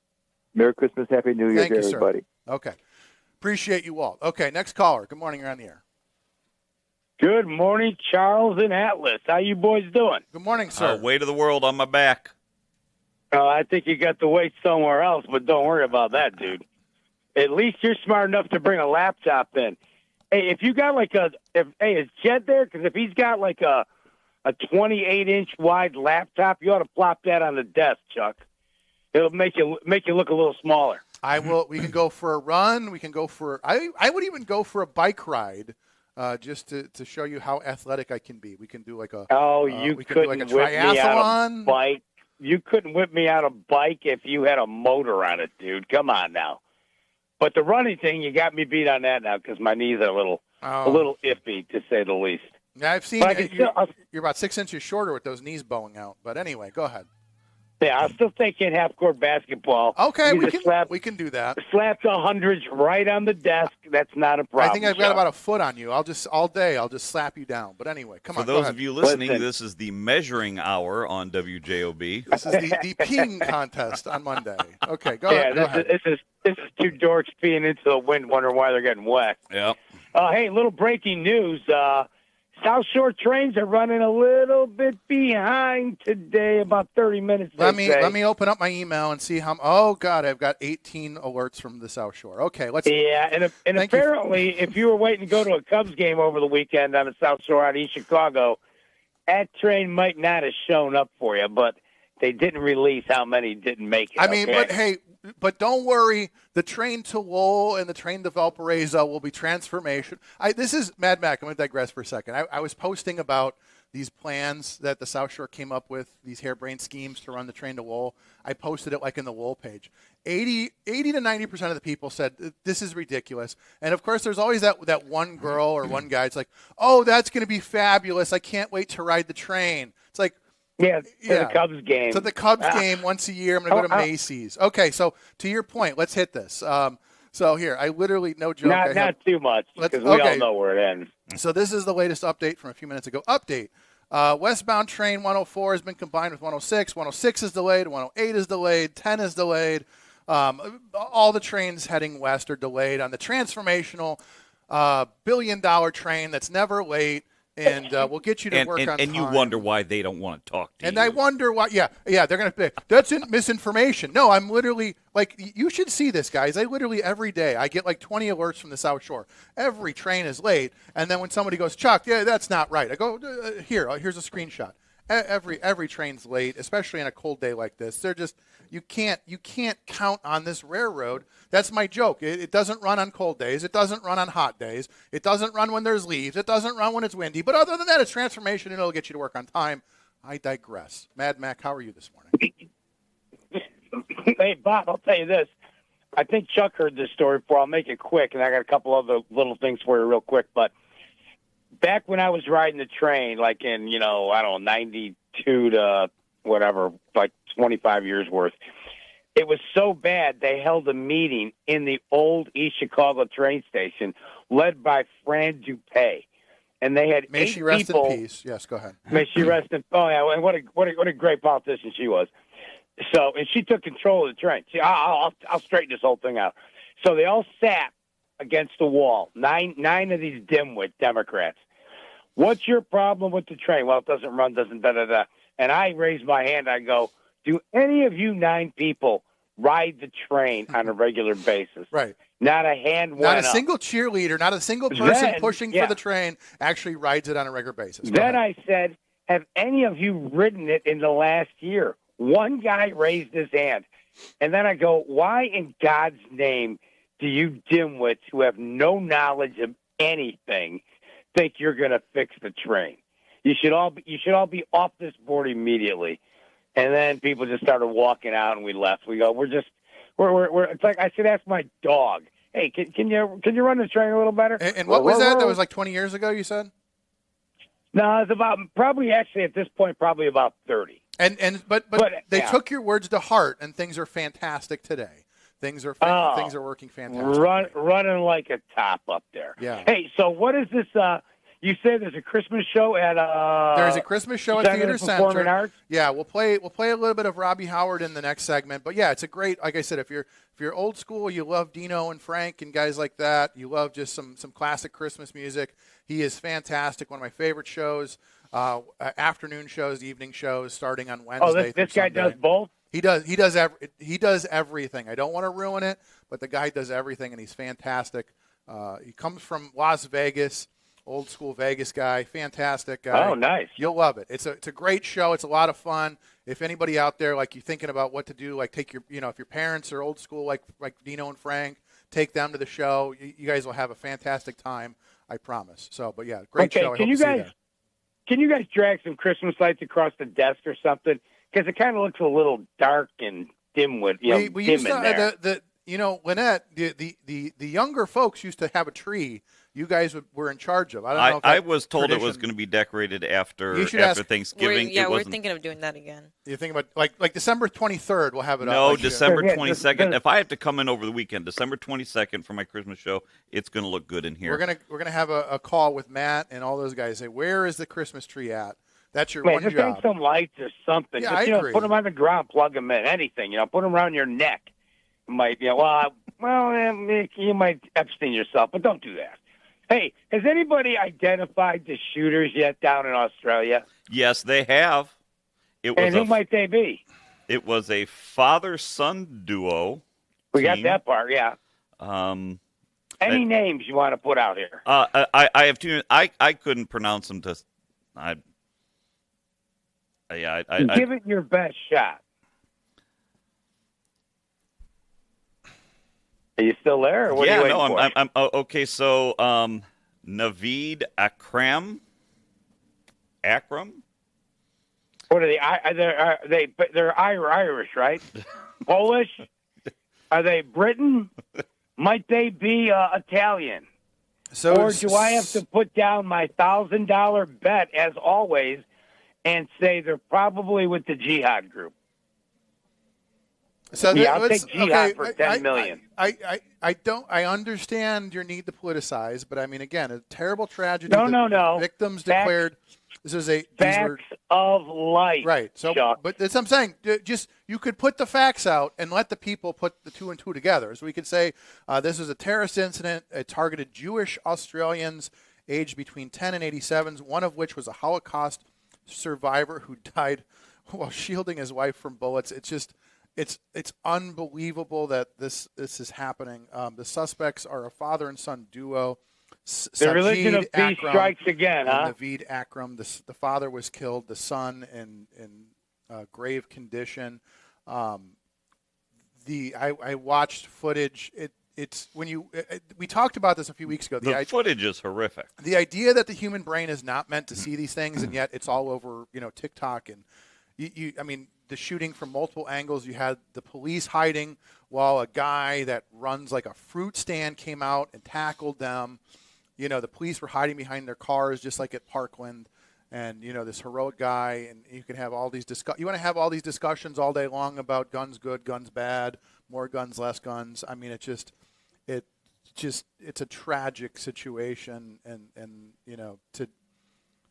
E: Merry Christmas, Happy New Year
A: Thank
E: to
A: you,
E: everybody.
A: Sir. Okay. Appreciate you, Walt. Okay, next caller. Good morning. You're on the air.
F: Good morning, Charles and Atlas. How you boys doing?
A: Good morning, sir.
C: Weight of the world on my back.
F: I think you got the weight somewhere else, but don't worry about that, dude. At least you're smart enough to bring a laptop in. Hey, if you got is Jed there? Because if he's got like a 28-inch wide laptop, you ought to plop that on the desk, Chuck. It'll make you look a little smaller.
A: I will. We can go for a run. We can go for. I would even go for a bike ride. Just to show you how athletic I can be. We can do like a
F: you
A: we can
F: couldn't
A: do like a
F: whip me out
A: triathlon.
F: a bike. you couldn't whip me on a bike if you had a motor on it, dude. Come on now. But the running thing, you got me beat on that now because my knees are a little iffy, to say the least.
A: Yeah, I've seen
F: But I can
A: you're about 6 inches shorter with those knees bowing out. But anyway, go ahead.
F: Yeah, I'll still take in half-court basketball.
A: Okay,
F: You just
A: we can do that.
F: slap the hundreds right on the desk. That's not a problem.
A: I think I've got about a foot on you. I'll just slap you down. But anyway, come
C: For
A: on. go
C: those
A: ahead.
C: of you listening,
F: Listen.
C: this is the measuring hour on WJOB.
A: This is the peeing contest on Monday. Okay, go
F: Yeah,
A: ahead.
F: this is two dorks peeing into the wind, wondering why they're getting wet.
C: Yep.
F: Hey, little breaking news. South Shore trains are running a little bit behind today, about 30 minutes.
A: Let
F: they
A: me
F: say.
A: let me open up my email and see how. Oh God, I've got 18 alerts from the South Shore. Okay, let's.
F: Yeah, and
A: Thank you.
F: apparently, if you were waiting to go to a Cubs game over the weekend on the South Shore out of East Chicago, that train might not have shown up for you, but they didn't release how many didn't make it.
A: I mean,
F: okay?
A: but hey, but don't worry. The train to Lowell and the train to Valparaiso will be transformation. This is Mad Mac. I'm going to digress for a second. I was posting about these plans that the South Shore came up with, these harebrained schemes to run the train to Lowell. I posted it like in the Lowell page. 80 to 90% of the people said this is ridiculous. And of course, there's always that one girl or one guy. It's like, oh, that's going to be fabulous. I can't wait to ride the train. It's like,
F: yeah, the Cubs game.
A: So the Cubs game once a year. I'm going to go to Macy's. Okay, so to your point, let's hit this. So here, I literally, no joke.
F: Not too much, because we all know where it ends.
A: So this is the latest update from a few minutes ago. Update. Westbound train 104 has been combined with 106. 106 is delayed. 108 is delayed. 10 is delayed. All the trains heading west are delayed on the transformational billion-dollar train that's never late. And we'll get you to work on time.
C: And you wonder why they don't want to talk to you.
A: And I wonder why. Yeah, they're going to say, that's misinformation. No, I'm literally, like, you should see this, guys. I literally, every day, I get like 20 alerts from the South Shore. Every train is late. And then when somebody goes, Chuck, yeah, that's not right. I go, here's a screenshot. Every train's late, especially on a cold day like this. They're just, you can't count on this railroad. That's my joke. It doesn't run on cold days. It doesn't run on hot days. It doesn't run when there's leaves. It doesn't run when it's windy. But other than that, it's transformation, and it'll get you to work on time. I digress. Mad Mac, how are you this morning?
F: Hey, Bob, I'll tell you this. I think Chuck heard this story before. I'll make it quick, and I got a couple other little things for you real quick. But back when I was riding the train, like in, 92 to whatever, like 25 years worth, it was so bad they held a meeting in the old East Chicago train station led by Fran Dupé. And they had
A: May
F: eight
A: she rest
F: people.
A: in peace. Yes, go ahead.
F: May she rest in. Oh yeah, and what a great politician she was. So, and she took control of the train. I'll straighten this whole thing out. So they all sat against the wall. Nine of these dimwit Democrats. What's your problem with the train? Well, it doesn't run, doesn't da-da-da. And I raise my hand. I go, do any of you 9 people ride the train on a regular basis?
A: Right.
F: Not a hand went
A: Not a
F: up.
A: single cheerleader, not a single person
F: Then,
A: pushing
F: yeah.
A: for the train actually rides it on a regular basis. Go
F: Then
A: ahead.
F: I said, have any of you ridden it in the last year? One guy raised his hand. And then I go, why in God's name do you dimwits who have no knowledge of anything think you're going to fix the train? You should all be off this board immediately. And then people just started walking out, and we left. We go, we're it's like I should ask my dog, hey, can you run the train a little better?
A: And what was that? That was like 20 years ago, you said?
F: No, it's about probably actually at this point probably about 30.
A: But they
F: yeah.
A: took your words to heart, and things are fantastic today. Things are working fantastic.
F: Running like a top up there.
A: Yeah.
F: Hey, so what is this? You said there's a Christmas show at
A: There's a Christmas show at
F: Center
A: Theater
F: for Performing
A: Center.
F: Arts?
A: Yeah, we'll play a little bit of Robbie Howard in the next segment. But yeah, it's a great, like I said, if you're old school, you love Dino and Frank and guys like that. You love just some classic Christmas music. He is fantastic. One of my favorite shows. Afternoon shows, evening shows, starting on Wednesday.
F: Oh, this guy
A: Sunday.
F: does both.
A: He does everything. I don't want to ruin it, but the guy does everything, and he's fantastic. He comes from Las Vegas, old school Vegas guy, fantastic guy.
F: Oh, nice.
A: You'll love it. It's a great show. It's a lot of fun. If anybody out there, like, you're thinking about what to do, like, take your, if your parents are old school, like Dino and Frank, take them to the show. You guys will have a fantastic time, I promise. So, but yeah, great show. I hope to see you there.
F: Can you guys drag some Christmas lights across the desk or something? because it kind of looks a little dark and dim with
A: we
F: dim
A: used
F: in
A: to
F: there.
A: Lynette, the younger folks used to have a tree. You guys were in charge of. I don't know. If
C: I
A: that
C: was told it was
A: tradition-
C: going to be decorated after
A: You should
C: after
A: ask-
C: Thanksgiving.
B: We're
C: it wasn't.
B: thinking of doing that again.
A: You think about like December 23rd, we'll have it up.
C: No,
A: like,
C: December
F: Yeah,
C: 22nd.
F: the-
C: If I have to come in over the weekend, December 22nd for my Christmas show, it's going to look good in here.
A: We're gonna have a call with Matt and all those guys. Say, where is the Christmas tree at? That's your
F: Man,
A: one
F: just hang
A: job.
F: some lights or something.
A: Yeah,
F: Just,
A: I agree.
F: Put them on the ground, plug them in, anything. Put them around your neck. You might, you might Epstein yourself, but don't do that. Hey, has anybody identified the shooters yet down in Australia?
C: Yes, they have. It was
F: And who might they be?
C: it was a father-son duo.
F: We got
C: team.
F: that part, yeah.
C: Um,
F: Any names you want to put out here?
C: I have two. I couldn't pronounce them. I
F: Give it your best shot. Are you still there? Or what are you waiting for?
C: I'm okay. So, Naveed Akram.
F: What are they? They're Irish, right? Polish? Are they Britain? Might they be Italian?
A: So
F: Or do I have to put down my $1,000 bet, as always, and say they're probably with the jihad group?
A: So
F: Yeah, I'll
A: let's-
F: take jihad for $10 million.
A: I understand your need to politicize, but I mean, again, a terrible tragedy.
F: No,
A: The
F: no, no.
A: Victims
F: Facts-
A: declared. This is these were
F: Facts of life.
A: right. So,
F: Chuck.
A: but that's what I'm saying. Just you could put the facts out and let the people put the two and two together. So we could say this is a terrorist incident. It targeted Jewish Australians aged between 10 and 87, one of which was a Holocaust survivor who died while shielding his wife from bullets. It's just. It's unbelievable that this is happening. The suspects are a father and son duo.
F: The religion of
A: Sajid
F: peace
A: Akram
F: strikes again,
A: and
F: huh?
A: Naveed Akram. The father was killed. The son in grave condition. I watched footage. It's when we talked about this a few weeks ago.
C: The footage is horrific.
A: The idea that the human brain is not meant to see these things, and yet it's all over TikTok and I mean. The shooting from multiple angles. You had the police hiding while a guy that runs like a fruit stand came out and tackled them. The police were hiding behind their cars, just like at Parkland. And this heroic guy. And you can have all these You want to have all these discussions all day long about guns good, guns bad, more guns, less guns. I mean, it's a tragic situation, and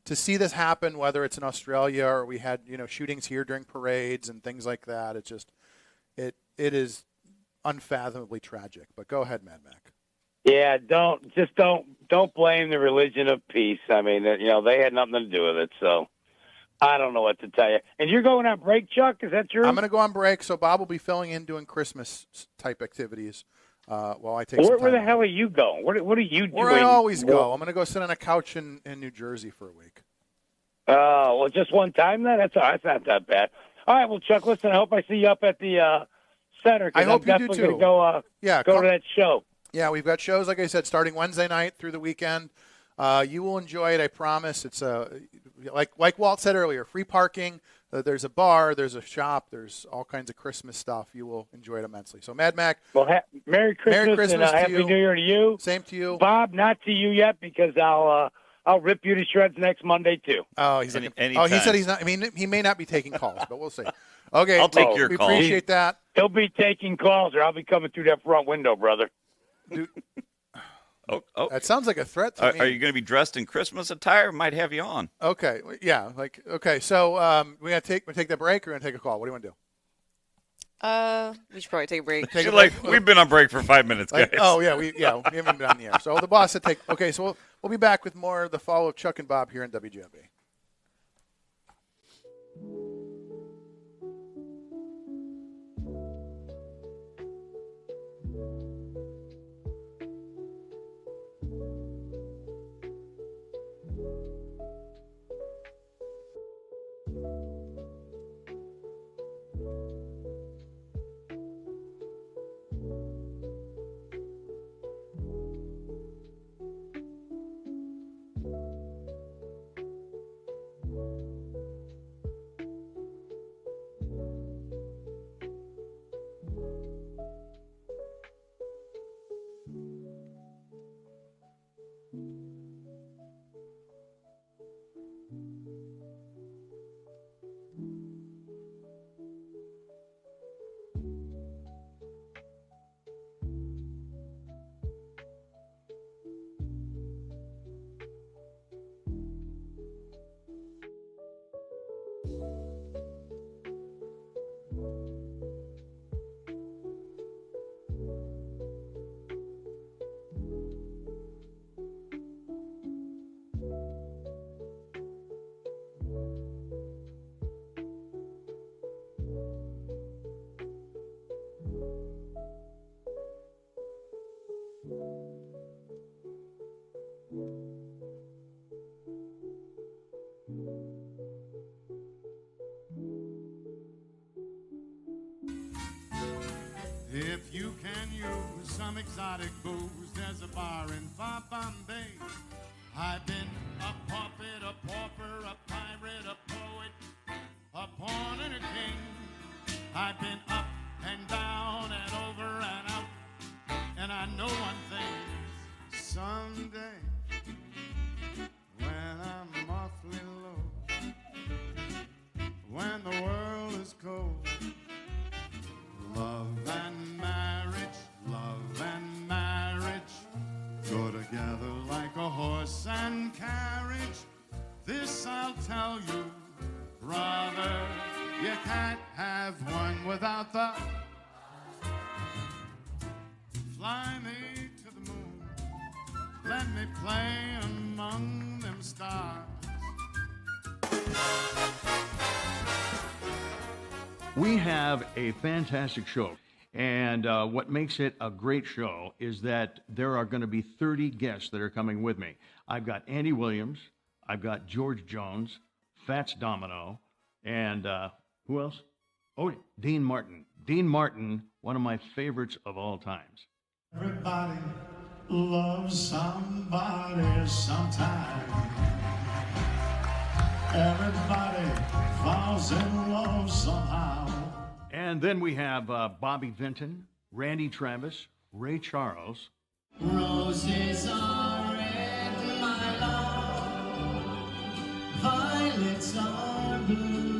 A: to see this happen, whether it's in Australia or we had shootings here during parades and things like that, it is unfathomably tragic. But go ahead, Mad Mac.
F: Yeah, don't blame the religion of peace. I mean, they had nothing to do with it. So I don't know what to tell you. And you're going on break, Chuck? Is that true?
A: I'm going to go on break, so Bob will be filling in doing Christmas type activities while I take.
F: Where the hell are you going? What are you doing?
A: Where I always go. I'm going to go sit on a couch in New Jersey for a week.
F: Oh, well, just one time then? That's not that bad. All right, well, Chuck, listen, I hope I see you up at the center. 'Cause
A: I hope
F: I'm
A: you do,
F: definitely
A: too.
F: Go,
A: Yeah,
F: go to that show.
A: Yeah, we've got shows, like I said, starting Wednesday night through the weekend. You will enjoy it, I promise. It's like Walt said earlier, free parking. There's a bar, there's a shop, there's all kinds of Christmas stuff. You will enjoy it immensely. So, Mad Mac,
F: Well, Merry Christmas and
A: to
F: Happy
A: you.
F: New Year to you.
A: Same to you.
F: Bob, not to you yet because I'll rip you to shreds next Monday too.
A: Oh, he's looking.
C: Anytime.
A: Oh, he said he's not. I mean, he may not be taking calls, but we'll see. Okay,
C: I'll take your
A: we
C: call.
A: appreciate that.
F: He'll be taking calls, or I'll be coming through that front window, brother.
C: Oh,
A: That sounds like a threat to me.
C: are you going to be dressed in Christmas attire? Might have you on.
A: Okay, yeah, okay. So we take that break. Or we're gonna take a call. What do you want to do?
B: We should probably take a break.
A: Take a
C: You're like,
A: break?
C: we've been on break for 5 minutes, guys.
A: We haven't been on the air. So the boss said take. Okay, so we'll be back with more of the follow of Chuck and Bob here in WGMB.
G: If you can use some exotic booze, there's a bar in far Bombay. I've been a puppet, a pauper, a pirate, a poet, a pawn and a king. I've been up and down and over and out, and I know one thing. Someday, when I'm awfully low, when the world is cold, love and marriage go together like a horse and carriage. This I'll tell you, brother, you can't have one without the. Fly me to the moon, let me play among them stars.
H: We have a fantastic show, and what makes it a great show is that there are going to be 30 guests that are coming with me. I've got Andy Williams, I've got George Jones, Fats Domino, and who else? Oh, Dean Martin. Dean Martin, one of my favorites of all times.
G: Everybody loves somebody sometime. Everybody falls in love somehow.
H: And then we have Bobby Vinton, Randy Travis, Ray Charles.
G: Roses are red, my love. Violets are blue.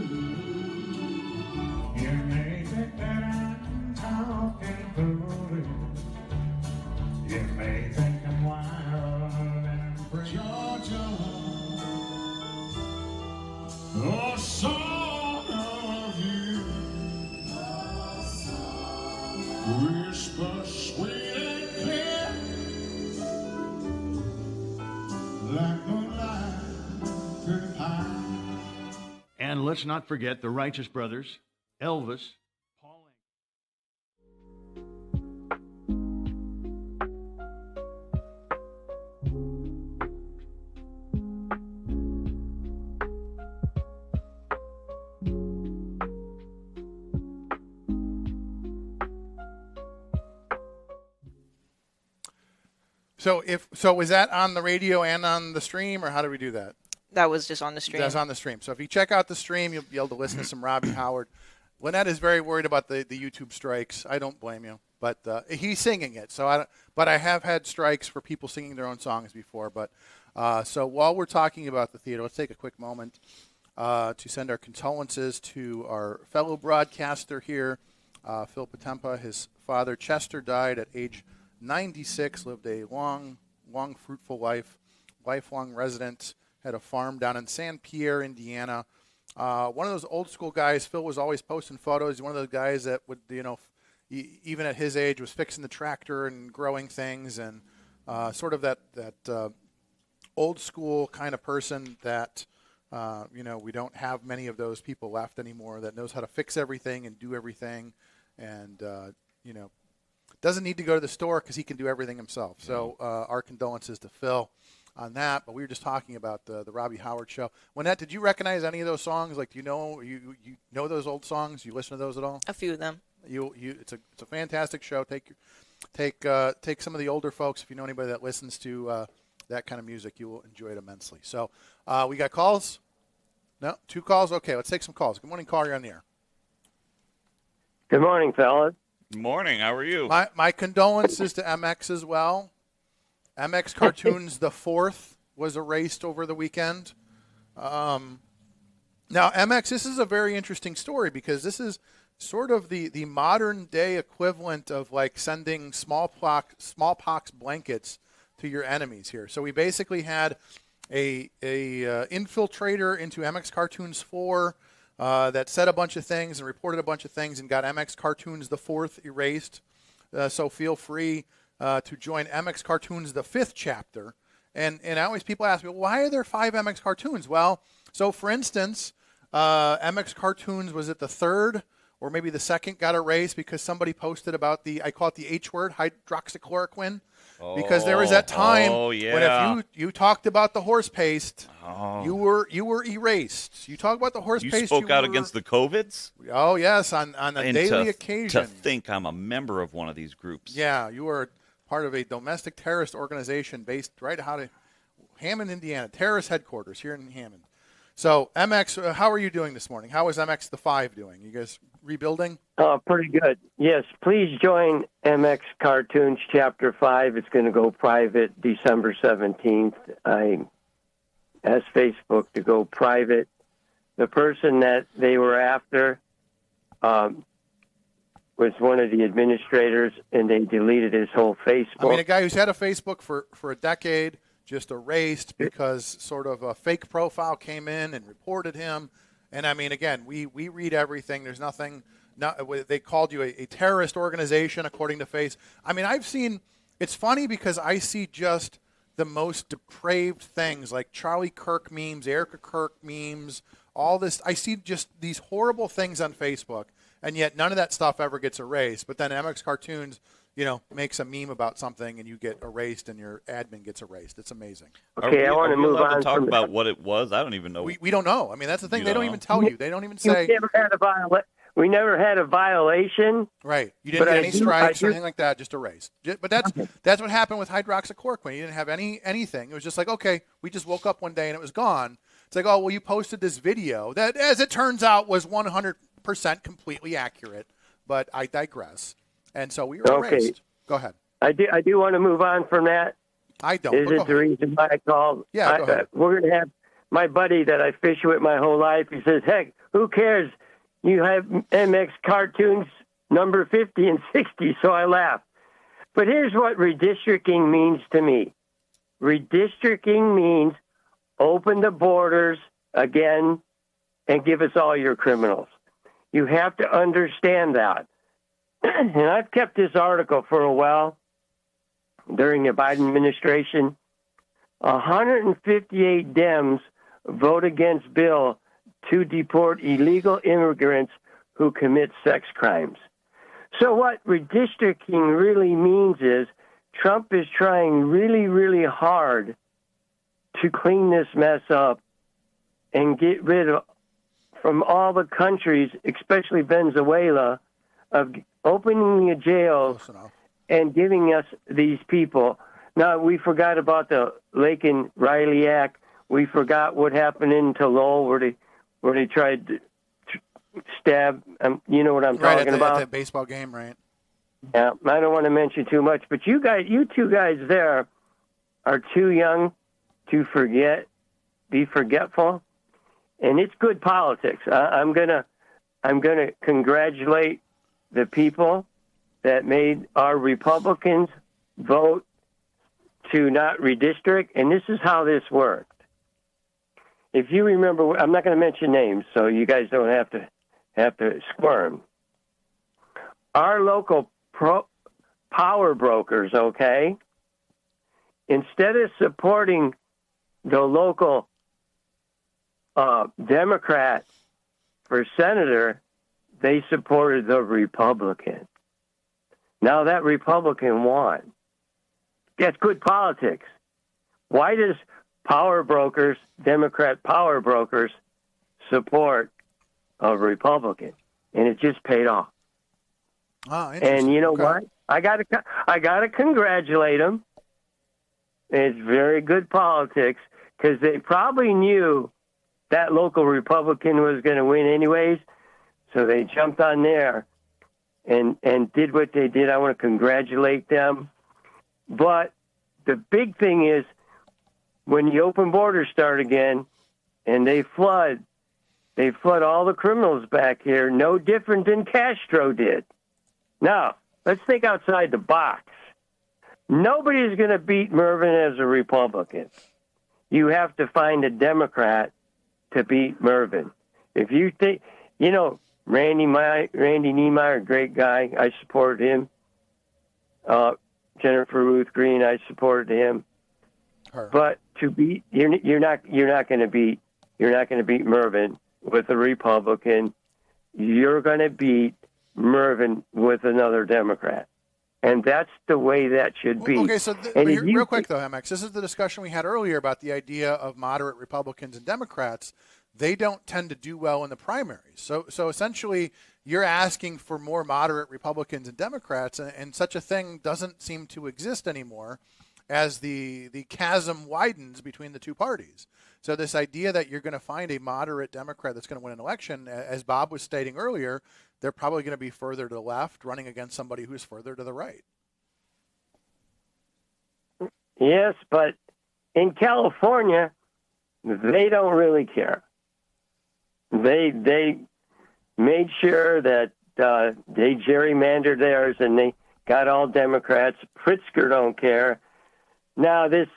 G: You may think that I'm talking foolish. You may think I'm wild and free. Georgia, a song of you. Whisper sweet and clear, like moonlight through the pine.
H: And let's not forget the Righteous Brothers, Elvis, Paul Anka.
A: So is that on the radio and on the stream, or how do we do that?
B: That was just on the stream.
A: That's on the stream. So if you check out the stream, you'll be able to listen to some Robbie Howard. Lynette is very worried about the YouTube strikes. I don't blame you, but he's singing it. So I have had strikes for people singing their own songs before. But so while we're talking about the theater, let's take a quick moment to send our condolences to our fellow broadcaster here, Phil Potempa. His father Chester died at age 96. Lived a long, fruitful life. Lifelong resident. Had a farm down in San Pierre, Indiana. One of those old school guys. Phil was always posting photos. One of those guys that would, even at his age, was fixing the tractor and growing things, and sort of that old school kind of person that we don't have many of those people left anymore. That knows how to fix everything and do everything, and doesn't need to go to the store because he can do everything himself. So our condolences to Phil on that. But we were just talking about the Robbie Howard show. Lynette, did you recognize any of those songs? Like, do you know those old songs? You listen to those at all?
B: A few of them.
A: It's a fantastic show. Take some of the older folks. If you know anybody that listens to that kind of music, you will enjoy it immensely. So we got calls. No, 2 calls. Okay, let's take some calls. Good morning, caller. You're on the air.
F: Good morning, fellas.
C: Morning. How are you?
A: My condolences to MX as well. MX Cartoons the 4th was erased over the weekend. Now, MX, this is a very interesting story because this is sort of the modern day equivalent of like sending smallpox blankets to your enemies here. So we basically had a infiltrator into MX Cartoons 4 that said a bunch of things and reported a bunch of things and got MX Cartoons the 4th erased. So feel free to join MX Cartoons the 5th chapter. And always people ask me, well, why are there 5 MX Cartoons? Well, so for instance, MX Cartoons, was it the 3rd, or maybe the second got erased because somebody posted about I call it the H word, hydroxychloroquine. Because there was that time when if you talked about the horse paste, you were erased. You talk about the horse
C: You
A: paste.
C: spoke out against the COVIDs?
A: Oh, yes, on a
C: And
A: daily
C: to
A: occasion.
C: think I'm a member of one of these groups.
A: Yeah, you were part of a domestic terrorist organization based right out of Hammond, Indiana, terrorist headquarters here in Hammond. So, MX, how are you doing this morning? How is MX the 5 doing? You guys rebuilding?
I: Oh, pretty good. Yes, please join MX Cartoons Chapter 5. It's going to go private December 17th. I asked Facebook to go private. The person that they were after was one of the administrators, and they deleted his whole Facebook.
A: I mean, a guy who's had a Facebook for a decade, just erased because sort of a fake profile came in and reported him. And I mean, again, we read everything. There's nothing. They called you a terrorist organization, according to Face. I mean, I've seen. It's funny because I see just the most depraved things, like Charlie Kirk memes, Erica Kirk memes, all this. I see just these horrible things on Facebook, and yet none of that stuff ever gets erased. But then MX Cartoons, makes a meme about something, and you get erased, and your admin gets erased. It's amazing.
I: Okay, I want to move on.
C: To talk about what it was. I don't even know.
A: We don't know. I mean, that's the thing. They don't even tell you. They don't even
I: We
A: say.
I: We never had a violation.
A: Right. You didn't get any strikes or anything like that. Just erased. But that's what happened with hydroxychloroquine. You didn't have anything. It was just like, okay, we just woke up one day and it was gone. It's like, oh, well, you posted this video that, as it turns out, was 100% completely accurate. But I digress. And so we were erased. Go ahead.
I: I do want to move on from that.
A: I don't.
I: Is it the reason why I called?
A: Yeah, go ahead.
I: We're going to have my buddy that I fish with my whole life. He says, heck, who cares? You have MX Cartoons number 50 and 60, so I laugh. But here's what redistricting means to me. Redistricting means open the borders again and give us all your criminals. You have to understand that. And I've kept this article for a while during the Biden administration. 158 Dems vote against bill to deport illegal immigrants who commit sex crimes. So what redistricting really means is Trump is trying really, really hard to clean this mess up and get rid of, from all the countries, especially Venezuela, of opening the jails and giving us these people. Now, we forgot about the Laken Riley Act. We forgot what happened in Tulsa where they tried to stab, you know what I'm talking about?
A: At that baseball game, right?
I: Yeah, I don't want to mention too much, but you two guys there are too young to be forgetful, and it's good politics. I'm gonna congratulate the people that made our Republicans vote to not redistrict, and this is how this worked. If you remember, I'm not going to mention names, so you guys don't have to squirm. Our local power brokers, okay, instead of supporting the local Democrat for senator, they supported the Republican. Now that Republican won. That's good politics. Why does power brokers, Democrat power brokers, support a Republican? And it just paid off. And you know what? I gotta congratulate them. It's very good politics because they probably knew that local Republican was going to win anyways, so they jumped on there and did what they did. I want to congratulate them. But the big thing is when the open borders start again and they flood all the criminals back here, no different than Castro did. Now, let's think outside the box. Nobody's going to beat Mervyn as a Republican. You have to find a Democrat to beat Mervyn. If you think, Randy Niemeyer, great guy. I supported him. Jennifer Ruth Green, I supported him. But to beat, you're not going to beat Mervyn with a Republican. you're going to beat Mervyn with another Democrat. And that's the way that should be.
A: Okay, so
I: And if you-
A: real quick though, MX, this is the discussion we had earlier about the idea of moderate Republicans and Democrats. They don't tend to do well in the primaries. So essentially, you're asking for more moderate Republicans and Democrats, and such a thing doesn't seem to exist anymore as the chasm widens between the two parties. So this idea that you're going to find a moderate Democrat that's going to win an election, as Bob was stating earlier, they're probably going to be further to the left, running against somebody who's further to the right.
I: Yes, but in California, they don't really care. They made sure that they gerrymandered theirs, and they got all Democrats. Pritzker don't care. Now this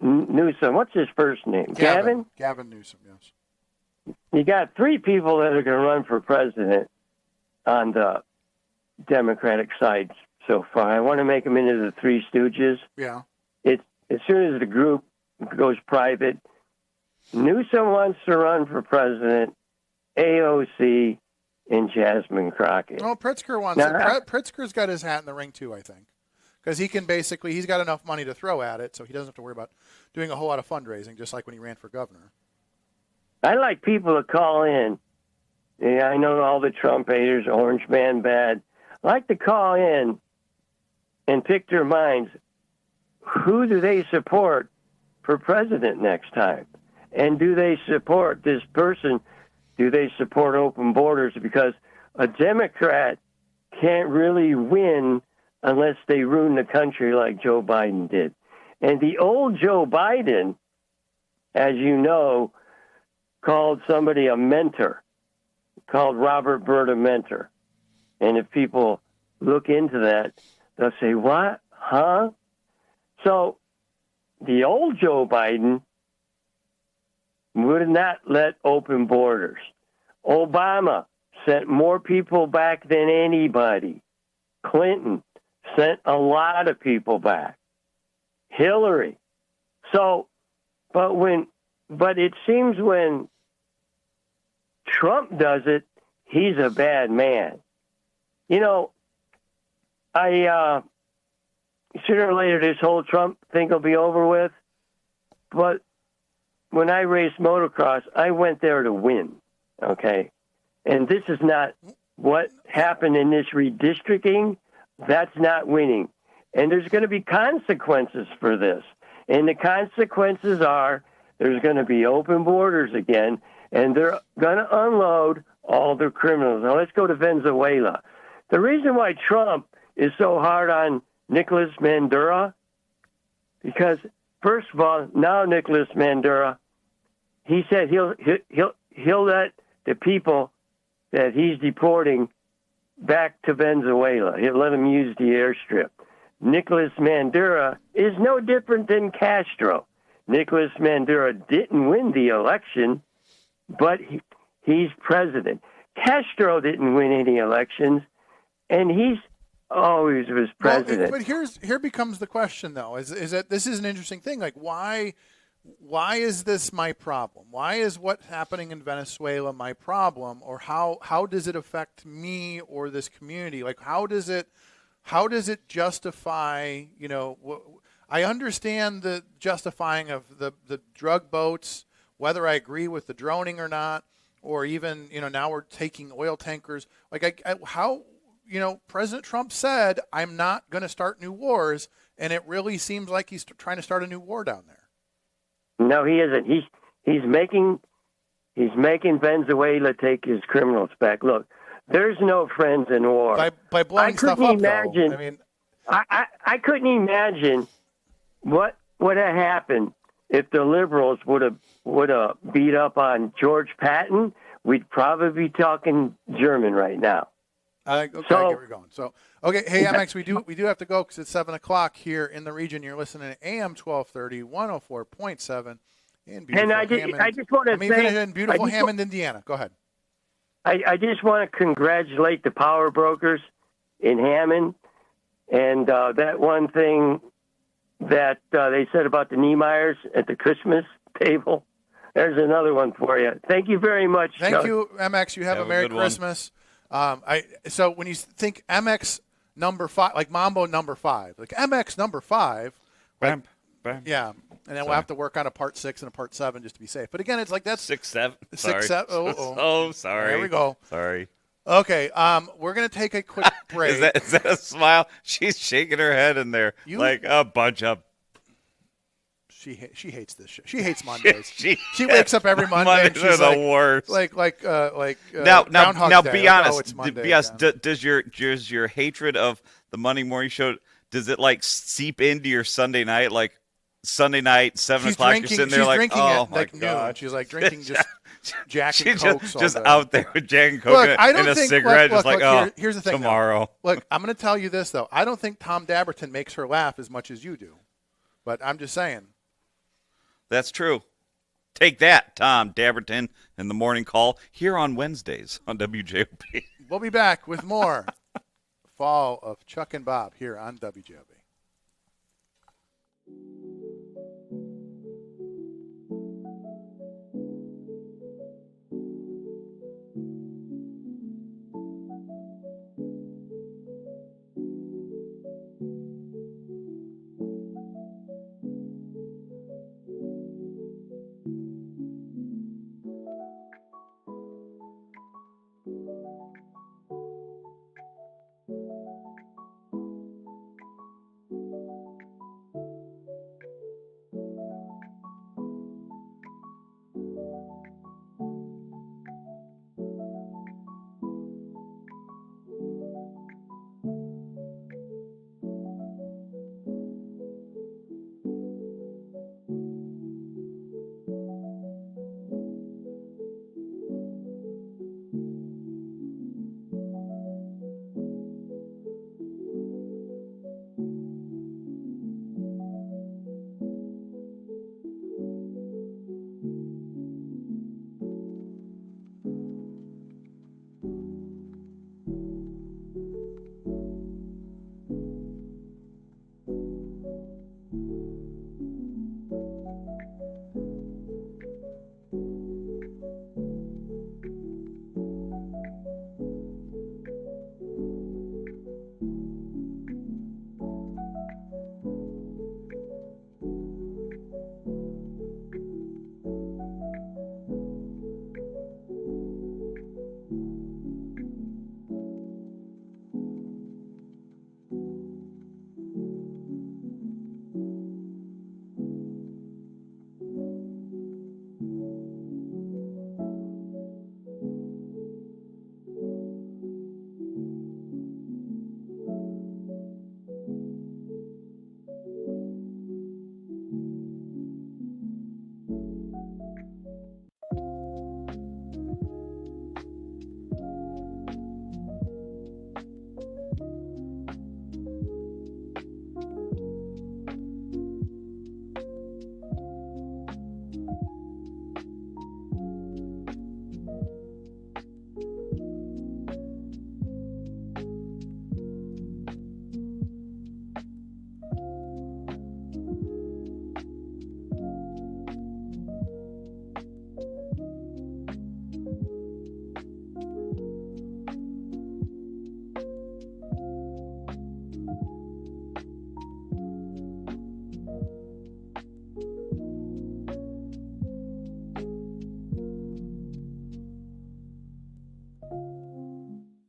I: Newsom, what's his first name? Gavin?
A: Gavin Newsom, yes.
I: You got three people that are going to run for president on the Democratic side so far. I want to make them into the Three Stooges.
A: Yeah.
I: It's as soon as the group goes private, Newsom wants to run for president, AOC, and Jasmine Crockett.
A: Well, Pritzker wants
I: Now,
A: it. Pritzker's got his hat in the ring too, I think, because he can basically he's got enough money to throw at it, so he doesn't have to worry about doing a whole lot of fundraising, just like when he ran for governor.
I: I like people to call in. Yeah, I know all the Trump haters, Orange Man bad. I like to call in and pick their minds. Who do they support for president next time? And do they support this person? Do they support open borders? Because a Democrat can't really win unless they ruin the country like Joe Biden did. And the old Joe Biden, as you know, called somebody a mentor, called Robert Byrd a mentor. And if people look into that, they'll say, what? Huh? So the old Joe Biden would not let open borders. Obama sent more people back than anybody. Clinton sent a lot of people back. Hillary. So, but it seems when Trump does it, he's a bad man. You know, sooner or later this whole Trump thing will be over with. But when I raced motocross, I went there to win, okay? And this is not what happened in this redistricting. That's not winning. And there's going to be consequences for this. And the consequences are there's going to be open borders again, and they're going to unload all their criminals. Now, let's go to Venezuela. The reason why Trump is so hard on Nicolas Maduro, because, first of all, now Nicolas Maduro, he said he'll let the people that he's deporting back to Venezuela. He'll let them use the airstrip. Nicolas Maduro is no different than Castro. Nicolas Maduro didn't win the election, but he's president. Castro didn't win any elections, and he's always was president.
A: Well, but here becomes the question, though, is that this is an interesting thing. Like, why is this my problem? Why is what's happening in Venezuela my problem? Or how does it affect me or this community? Like, how does it justify, you know, I understand the justifying of the drug boats, whether I agree with the droning or not, or even, you know, now we're taking oil tankers. Like, how, you know, President Trump said, I'm not going to start new wars, and it really seems like he's trying to start a new war down there.
I: No, he isn't. He's making Venezuela take his criminals back. Look, there's no friends in war.
A: By blowing stuff up,
I: imagine,
A: though. I mean,
I: I couldn't imagine what would have happened if the liberals would have beat up on George Patton. We'd probably be talking German right now.
A: Okay, I get where you're going. So, okay, hey, MX, we do have to go because it's 7 o'clock here in the region. You're listening to AM 1230, 104.7 in beautiful
I: And I just want to say,
A: in beautiful Hammond, Indiana. Go ahead.
I: I just want to congratulate the power brokers in Hammond, and that one thing that they said about the Niemeyers at the Christmas table, There's another one for you. Thank you very much.
A: Thank
I: Chuck.
A: you, MX. You have a
C: Have a
A: Merry
C: good one.
A: Christmas. So when you think MX number 5, like Mambo number 5, like MX number 5,
C: Bam, bam.
A: yeah, and then we'll have to work on a part 6 and a part 7 just to be safe. But again, it's like that's
C: 6, 7.
A: 6,
C: Sorry.
A: 7. Oh.
C: Oh, sorry.
A: There we go.
C: Sorry.
A: Okay, we're gonna take a quick break.
C: Is that a smile? She's shaking her head in there like a bunch of.
A: She hates this shit. She hates Mondays.
C: She
A: wakes up every Monday. And
C: Mondays are
A: she's
C: the
A: like,
C: worst.
A: Now,
C: Now,
A: Day.
C: be
A: Like,
C: honest.
A: oh, it's Monday
C: Be honest.
A: again.
C: Does your hatred of the Monday morning show, does it like seep into your Sunday night? Like Sunday night, 7
A: She's
C: o'clock,
A: drinking.
C: you're sitting there
A: She's
C: like,
A: drinking
C: oh
A: at
C: my
A: like noon.
C: god.
A: She's like drinking just Jack and
C: She's
A: Cokes
C: just
A: all day.
C: out there with Jack and Coke
A: Look, I don't
C: and a
A: think.
C: cigarette,
A: look,
C: just like,
A: look,
C: oh,
A: here's the thing. though.
C: tomorrow.
A: Look, I'm going to tell you this though. I don't think Tom Dabberton makes her laugh as much as you do, but I'm just saying.
C: That's true. Take that, Tom Dabberton, in the morning call here on Wednesdays on WJOP.
A: We'll be back with more Fall of Chuck and Bob here on WJOB.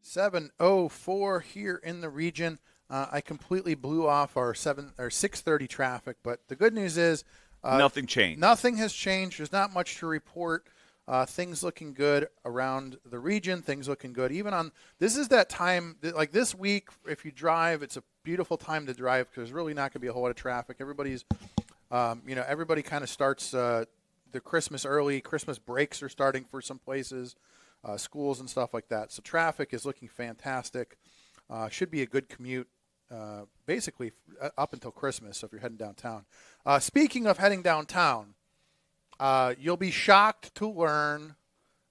A: .704 here in the region. I completely blew off our 6:30 traffic, but the good news is
C: Nothing changed.
A: Nothing has changed. There's not much to report. Things looking good around the region. Things looking good. Even on this is that time like this week. If you drive, it's a beautiful time to drive because there's really not going to be a whole lot of traffic. Everybody's, everybody kind of starts the Christmas early. Christmas breaks are starting for some places. Schools and stuff like that. So traffic is looking fantastic. Should be a good commute, basically up until Christmas. So if you're heading downtown. Speaking of heading downtown, you'll be shocked to learn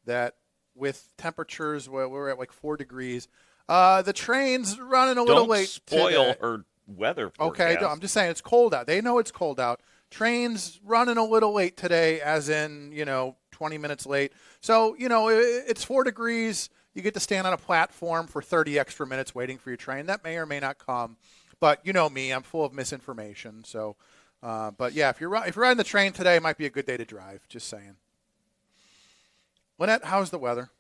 A: that with temperatures, we're at like 4 degrees. The train's running a little
C: Don't
A: late.
C: spoil
A: today.
C: her weather
A: Okay,
C: forecast.
A: I'm just saying it's cold out. They know it's cold out. train's running a little late today, as in, 20 minutes late. So, it's 4 degrees. You get to stand on a platform for 30 extra minutes waiting for your train. That may or may not come. But you know me, I'm full of misinformation. So, but yeah, if you're riding the train today, it might be a good day to drive. Just saying. Lynette, how's the weather?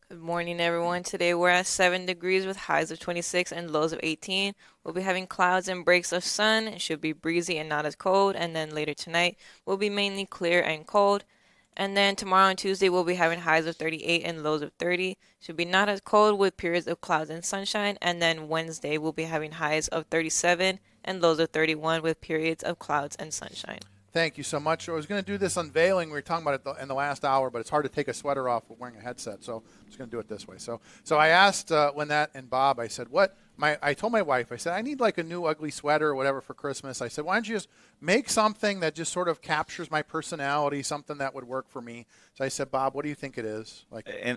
B: Good morning, everyone. Today we're at 7 degrees with highs of 26 and lows of 18. We'll be having clouds and breaks of sun. It should be breezy and not as cold. And then later tonight will be mainly clear and cold. And then tomorrow and Tuesday we'll be having highs of 38 and lows of 30. Should be not as cold with periods of clouds and sunshine. And then Wednesday we'll be having highs of 37 and lows of 31 with periods of clouds and sunshine.
A: Thank you so much. I was going to do this unveiling. We were talking about it in the last hour, but it's hard to take a sweater off with wearing a headset, so I'm just going to do it this way. So I asked Lynette and Bob, I said, I told my wife, I said, I need like a new ugly sweater or whatever for Christmas. I said, why don't you just make something that just sort of captures my personality, something that would work for me. So I said, Bob, what do you think it is?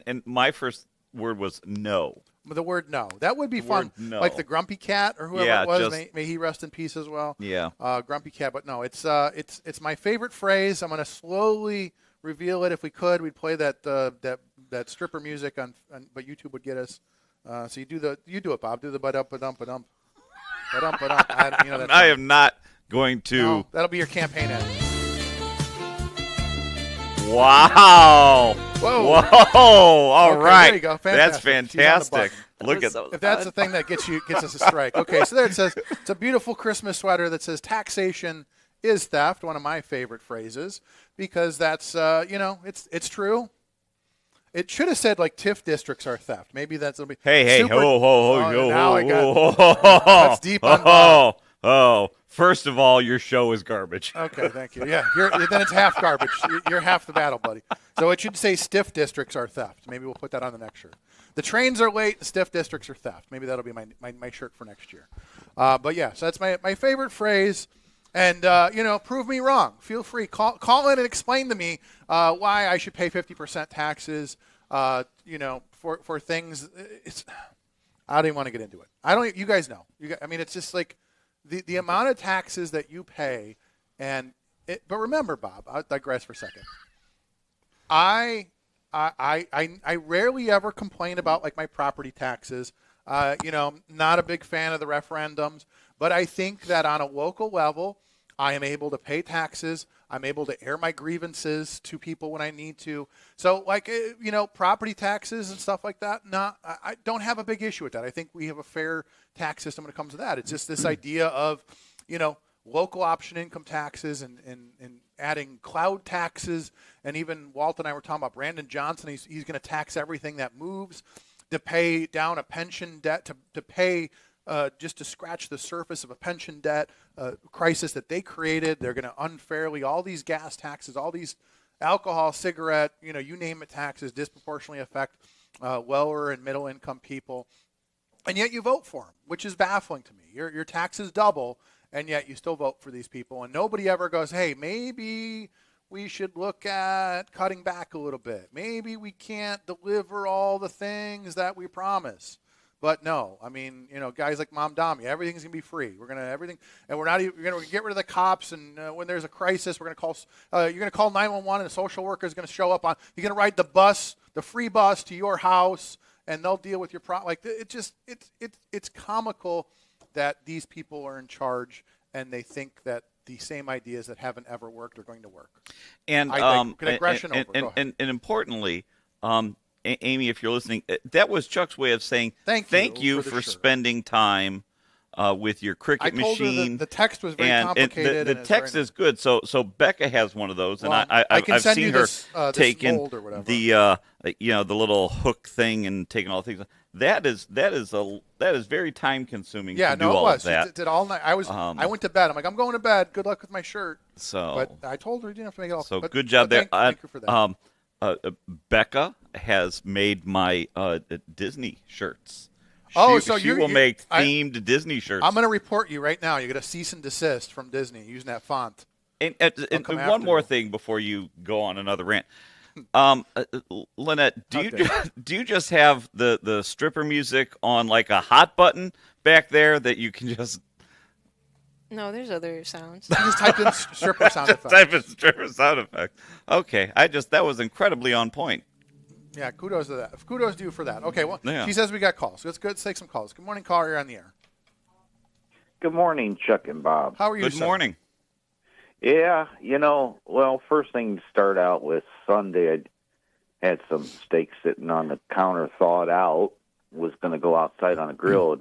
C: And my first word was no.
A: The word no. That would be fun.
C: No.
A: Like the Grumpy Cat or whoever it was. May he rest in peace as well.
C: Yeah.
A: Grumpy Cat. But no, it's my favorite phrase. I'm going to slowly reveal it. If we could, we'd play that stripper music but YouTube would get us. So you do it, Bob. Do the ba-dump, ba-dump, ba-dump. Ba-dump, ba-dump.
C: I am not going to.
A: No, that'll be your campaign ad.
C: Wow.
A: Whoa.
C: Whoa. All
A: Okay,
C: right.
A: there you go.
C: That's
A: Fantastic. She's on the
C: fantastic.
A: button.
C: Look at
B: So
A: If that's the thing that gets us a strike. Okay, so there it says, it's a beautiful Christmas sweater that says taxation is theft, one of my favorite phrases, because that's, it's true. It should have said, like, TIF districts are theft. Maybe that's a
C: Hey,
A: super,
C: now
A: I got that's deep on Bob.
C: Oh, first of all, your show is garbage.
A: Okay, thank you. Yeah, then it's half garbage. You're half the battle, buddy. So it should say stiff districts are theft. Maybe we'll put that on the next shirt. The trains are late. The stiff districts are theft. Maybe that'll be my shirt for next year. But yeah, so that's my favorite phrase. And prove me wrong. Feel free. Call in and explain to me why I should pay 50% taxes. For things. I don't even want to get into it. You guys know. It's just like. The amount of taxes that you pay, but remember, Bob, I'll digress for a second. I rarely ever complain about like my property taxes. Not a big fan of the referendums, but I think that on a local level, I am able to pay taxes. I'm able to air my grievances to people when I need to. So, property taxes and stuff like that, I don't have a big issue with that. I think we have a fair tax system when it comes to that. It's just this idea of, local option income taxes and adding cloud taxes. And even Walt and I were talking about Brandon Johnson. He's going to tax everything that moves to pay down a pension debt, to pay just to scratch the surface of a pension debt crisis that they created. They're going to unfairly, all these gas taxes, all these alcohol, cigarette, you name it, taxes disproportionately affect lower and middle income people. And yet you vote for them, which is baffling to me. Your taxes double, and yet you still vote for these people. And nobody ever goes, hey, maybe we should look at cutting back a little bit. Maybe we can't deliver all the things that we promise. But no, guys like Mom Dami, everything's gonna be free. We're gonna get rid of the cops, and when there's a crisis, we're gonna call. You're gonna call 911, and a social worker is gonna show up on. You're gonna ride the bus, the free bus to your house, and they'll deal with your problem. Like it's comical that these people are in charge, and they think that the same ideas that haven't ever worked are going to work.
C: And and importantly. Amy, if you're listening, that was Chuck's way of saying thank you for spending time with your Cricut
A: I told
C: machine.
A: Her the text was very complicated.
C: And the text is good. So Becca has one of those, and I've seen her taking the little hook thing and taking all the things. That is very time consuming.
A: Yeah,
C: to do all
A: it was.
C: Of that.
A: It did all night. I went to bed. I'm like, I'm going to bed. Good luck with my shirt.
C: So,
A: but I told her you didn't have to make it all.
C: So good job there.
A: Thank you for that.
C: Becca has made my Disney shirts. She will make themed Disney shirts.
A: I'm going to report you right now. You get a cease and desist from Disney using that font.
C: And one more thing before you go on another rant. Lynette, do you just have the stripper music on like a hot button back there that you can just
B: No, there's other sounds.
A: You just typed in stripper sound
C: Just
A: effect.
C: type in stripper sound effect. Okay, that was incredibly on point.
A: Yeah, kudos to that. Kudos to you for that. Okay, well,
C: Yeah.
A: she says we got calls. Let's go take some calls. Good morning, caller. You're on the air.
J: Good morning, Chuck and Bob.
A: How are you,
C: Good
A: sir?
C: morning.
J: Yeah, well, first thing to start out with, Sunday I had some steak sitting on the counter thawed out, was going to go outside on a grill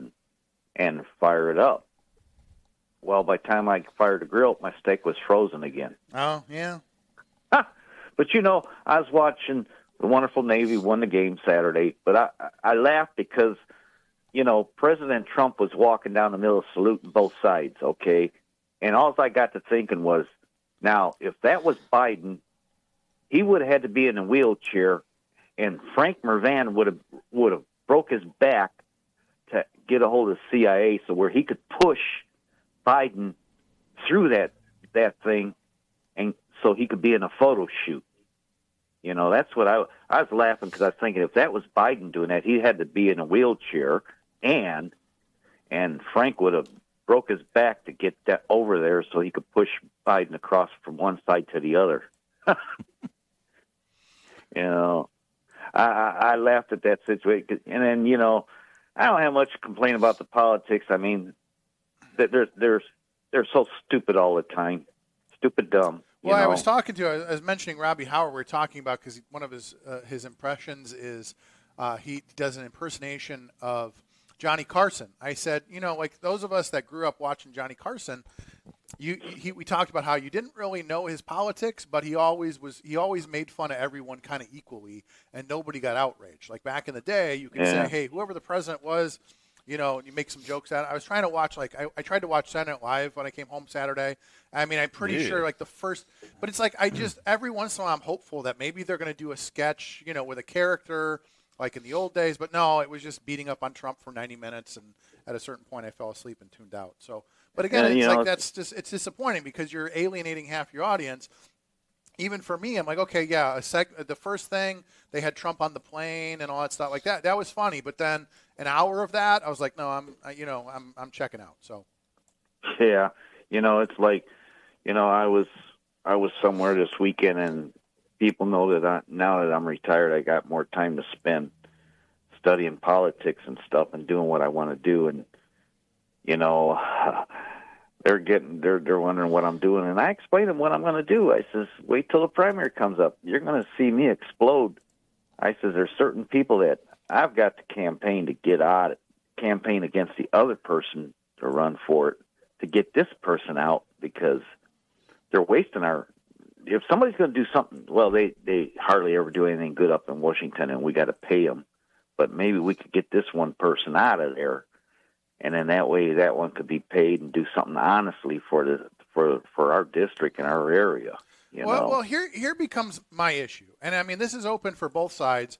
J: and fire it up. Well, by the time I fired the grill, my steak was frozen again.
A: Oh, yeah.
J: But, I was watching the wonderful Navy won the game Saturday, but I laughed because, President Trump was walking down the middle saluting both sides, okay? And all I got to thinking was, now, if that was Biden, he would have had to be in a wheelchair, and Frank Mervan would have broke his back to get a hold of the CIA so where he could push Biden through that thing, and so he could be in a photo shoot. That's what I was laughing because I was thinking if that was Biden doing that, he had to be in a wheelchair, and Frank would have broke his back to get that over there so he could push Biden across from one side to the other. I laughed at that situation, and then I don't have much to complain about the politics. I mean, they're so stupid all the time, stupid dumb.
A: Well, I was I was mentioning Robbie Howard. We were talking about because one of his impressions is he does an impersonation of Johnny Carson. I said, like those of us that grew up watching Johnny Carson, we talked about how you didn't really know his politics, but he always made fun of everyone kind of equally, and nobody got outraged. Like back in the day, you could say, hey, whoever the president was, you make some jokes at it. I was trying to watch, I tried to watch Saturday Night Live when I came home Saturday. I mean, I'm pretty sure the first, but it's like every once in a while I'm hopeful that maybe they're going to do a sketch, with a character like in the old days. But no, it was just beating up on Trump for 90 minutes, and at a certain point I fell asleep and tuned out. So, but again, it's disappointing because you're alienating half your audience. Even for me, I'm like, okay, yeah, the first thing they had Trump on the plane and all that stuff like that. That was funny, but then an hour of that, I was like, no, I'm checking out. So,
J: yeah, it's like, I was somewhere this weekend, and people know that now that I'm retired, I got more time to spend studying politics and stuff and doing what I want to do, and they're wondering what I'm doing, and I explain to them what I'm going to do. I says, wait till the primary comes up. You're going to see me explode. I says, there's certain people that I've got to campaign against the other person to run for it, to get this person out, because they're wasting if somebody's going to do something, well, they hardly ever do anything good up in Washington, and we got to pay them. But maybe we could get this one person out of there, and then that way that one could be paid and do something honestly for our district and our area.
A: Well, here becomes my issue, and I mean this is open for both sides.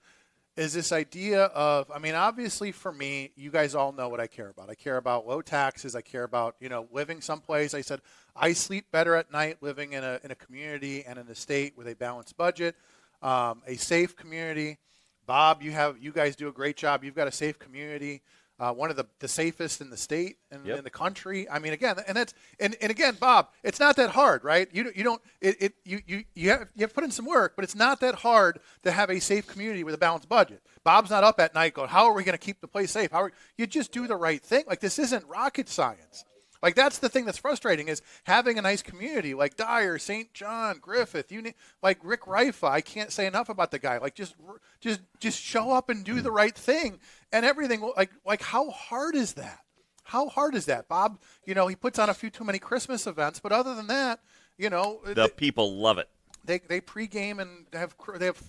A: Is this idea of, I mean, obviously for me, you guys all know what I care about. I care about low taxes. I care about, living someplace. I said I sleep better at night living in a community and in a state with a balanced budget, a safe community. Bob, you guys do a great job. You've got a safe community, one of the safest in the state and in the country. I mean, again, and again, Bob, it's not that hard, right? You have to put in some work, but it's not that hard to have a safe community with a balanced budget. Bob's not up at night going, how are we going to keep the place safe? You just do the right thing. Like, this isn't rocket science. Like, that's the thing that's frustrating, is having a nice community like Dyer, St. John, Griffith, like Rick Rifa. I can't say enough about the guy. Like, just show up and do the right thing, and everything. Like how hard is that? How hard is that, Bob? He puts on a few too many Christmas events, but other than that,
C: the people love it.
A: They pregame and they have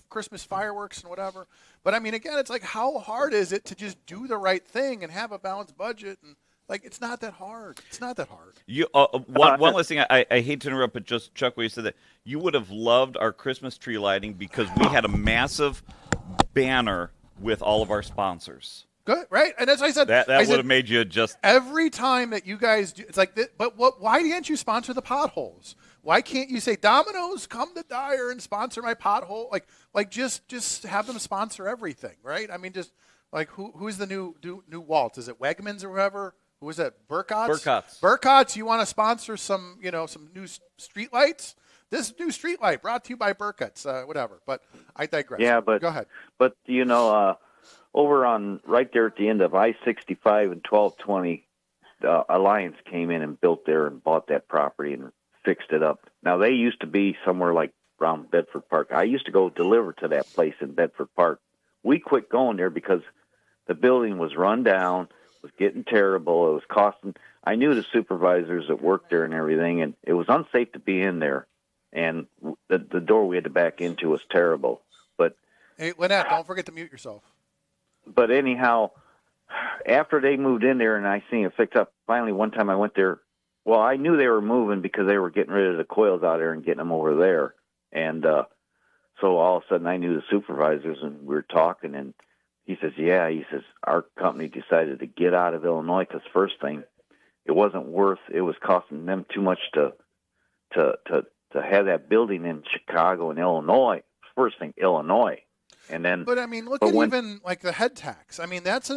A: Christmas fireworks and whatever. But I mean, again, it's like, how hard is it to just do the right thing and have a balanced budget? And like, it's not that hard. It's not that hard.
C: One last thing. I hate to interrupt, but just Chuck, when you said that, you would have loved our Christmas tree lighting because we had a massive banner with all of our sponsors.
A: Good, right? And as I said,
C: that would have made you just
A: every time that you guys do. It's like, but why can't you sponsor the potholes? Why can't you say, Domino's, come to Dyer and sponsor my pothole? Like just have them sponsor everything, right? I mean, just like who's the new Walt? Is it Wegmans or whoever Who was that? Burkotts?
C: Burkotts.
A: Burkotts, you want to sponsor some, some new street lights? This new street light brought to you by Burkotts, whatever. But I digress.
J: Yeah, but
A: go ahead.
J: But over on right there at the end of I-65 and 1220, Alliance came in and built there and bought that property and fixed it up. Now they used to be somewhere like around Bedford Park. I used to go deliver to that place in Bedford Park. We quit going there because the building was run down, was getting terrible. It was costing. I knew the supervisors that worked there and everything, and it was unsafe to be in there. And the door we had to back into was terrible. But
A: hey, Lynette, don't forget to mute yourself.
J: But anyhow, after they moved in there and I seen it fixed up, finally one time I went there. Well, I knew they were moving because they were getting rid of the coils out there and getting them over there. And so all of a sudden I knew the supervisors and we were talking, and he says, yeah, he says, our company decided to get out of Illinois because first thing, it was costing them too much to have that building in Chicago and Illinois. First thing, Illinois. And then,
A: but I mean, look at even like the head tax. I mean, that's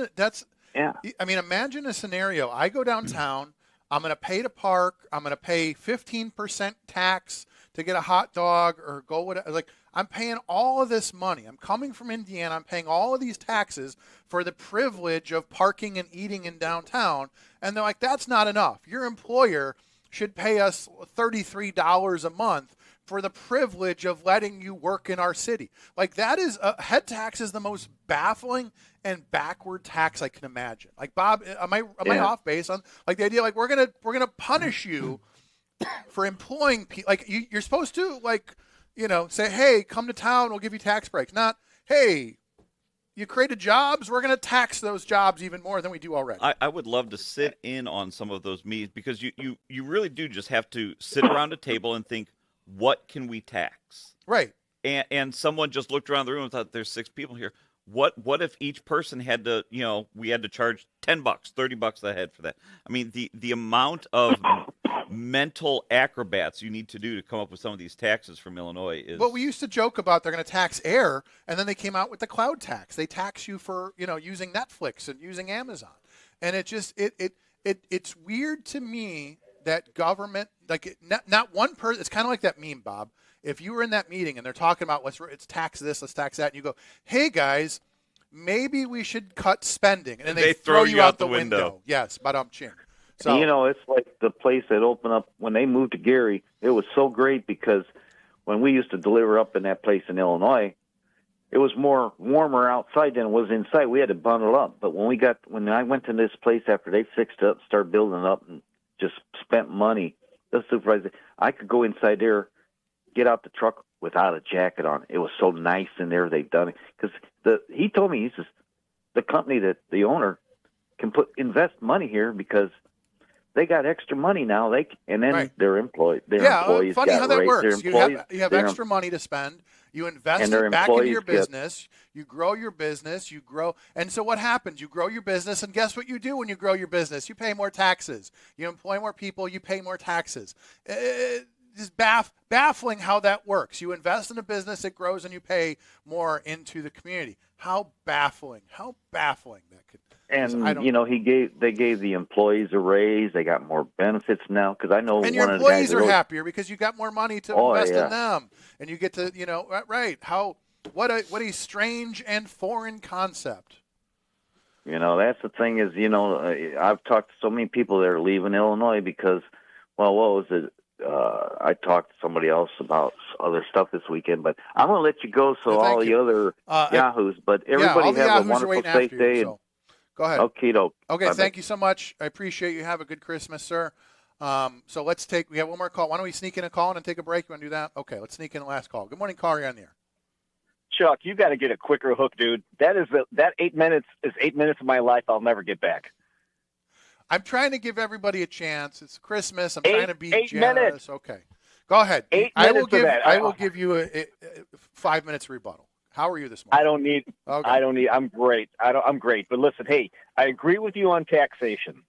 J: yeah.
A: I mean, imagine a scenario. I go downtown. I'm going to pay to park. I'm going to pay 15% tax to get a hot dog or go whatever. Like, I'm paying all of this money. I'm coming from Indiana. I'm paying all of these taxes for the privilege of parking and eating in downtown. And they're like, that's not enough. Your employer should pay us $33 a month for the privilege of letting you work in our city. Like, that is head tax is the most baffling and backward tax I can imagine. Like, Bob, am I off base on like the idea like we're gonna punish you for employing people? Like, you're supposed to say, hey, come to town, we'll give you tax breaks. Not, hey, you created jobs, we're going to tax those jobs even more than we do already.
C: I would love to sit in on some of those meetings because you really do just have to sit around a table and think, what can we tax?
A: Right.
C: And someone just looked around the room and thought, there's 6 people here. What if each person had to, we had to charge $10, $30 a head for that? I mean, the amount of mental acrobats you need to do to come up with some of these taxes from Illinois is.
A: Well, we used to joke about they're going to tax air, and then they came out with the cloud tax. They tax you for using Netflix and using Amazon, and it just it's weird to me that government not one person. It's kind of like that meme, Bob. If you were in that meeting and they're talking about let's tax this, let's tax that, and you go, hey guys, maybe we should cut spending, and then they throw you out the window. Yes, ching. So
J: it's like the place that opened up when they moved to Gary. It was so great because when we used to deliver up in that place in Illinois, it was more warmer outside than it was inside. We had to bundle up. But when I went to this place after they fixed it up, started building it up, and just spent money, the supervisor, I could go inside there, get out the truck without a jacket on. It was so nice in there. They've done it because he told me, he says the company that the owner can invest money here because they got extra money now. Their employees.
A: Funny how that works. You have
J: their
A: extra money to spend. You invest it back into your business. You grow your business. You grow, and so what happens? You grow your business, and guess what you do when you grow your business? You pay more taxes. You employ more people. You pay more taxes. It's baffling how that works. You invest in a business, it grows, and you pay more into the community. How baffling that could.
J: And they gave the employees a raise. They got more benefits now because I know.
A: And your employees are happier because you got more money to invest in them, and you get to right. What a strange and foreign concept.
J: That's the thing is I've talked to so many people that are leaving Illinois because, well, what was it? I talked to somebody else about other stuff this weekend, but I'm going to let you go so all the other yahoos. But everybody have a wonderful, safe day.
A: Go ahead.
J: Okay,
A: Okay, thank you so much. I appreciate you. Have a good Christmas, sir. So we have one more call. Why don't we sneak in a call and then take a break? You want to do that? Okay, let's sneak in the last call. Good morning, caller. You're on the air.
K: Chuck, you got to get a quicker hook, dude. That 8 minutes is 8 minutes of my life I'll never get back.
A: I'm trying to give everybody a chance. It's Christmas. I'm trying to be
K: 8
A: generous.
K: Minutes.
A: Okay, go ahead.
K: 8 minutes of that.
A: I will give you a 5 minutes rebuttal. How are you this morning?
K: I'm great. I'm great. But listen, hey, I agree with you on taxation.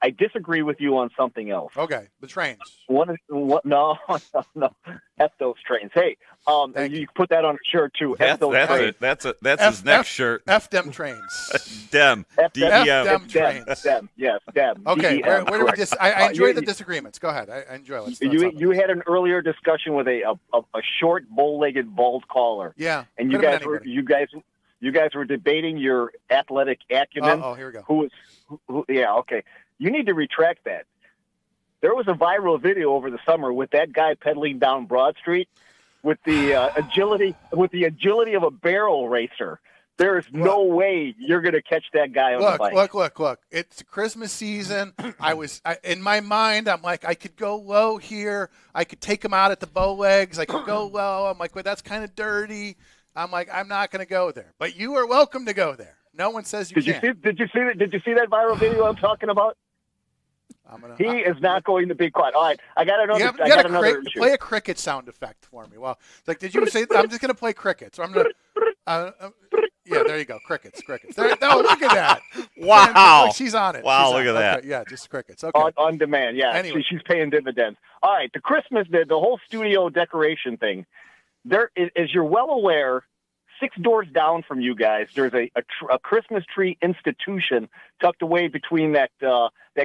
K: I disagree with you on something else.
A: Okay, the trains.
K: No, F those trains. Hey, you put that on a shirt too. F those trains.
C: That's his next shirt.
A: F them trains.
C: Dem.
K: F
C: D-E-M.
A: them trains.
K: Dem. Yes, dem.
A: Okay,
K: D-E-M,
A: where do we
K: correct.
A: I enjoy the
K: you-
A: disagreements. Go ahead. I enjoy it.
K: You had an earlier discussion with a short, bow-legged, bald caller.
A: Yeah.
K: And you
A: could've
K: guys were
A: been
K: you guys were debating your athletic acumen.
A: Oh, here we go.
K: Yeah, okay. You need to retract that. There was a viral video over the summer with that guy pedaling down Broad Street with the agility of a barrel racer. There is no way you're going to catch that guy on the bike.
A: Look. It's Christmas season. In my mind, I'm like, I could go low here. I could take him out at the bow legs. I could go low. I'm like, well, that's kind of dirty. I'm like, I'm not going to go there. But you are welcome to go there. No one says you can't.
K: Did you see that viral video I'm talking about? He is not going to be quiet. All right, I got another issue.
A: Play a cricket sound effect for me. Well, it's like, did you say? I'm just going to play crickets. Or I'm going to. Yeah, there you go. Crickets. There, no, look at that.
C: Wow.
A: Look, she's on it.
C: Wow,
A: She's
C: look
A: on
C: at
A: it.
C: that.
A: Okay, yeah, just crickets. Okay.
K: On demand, yeah.
A: Anyway.
K: She's paying dividends. All right, the whole studio decoration thing. There is, as you're well aware, 6 doors down from you guys, there's a Christmas tree institution tucked away between that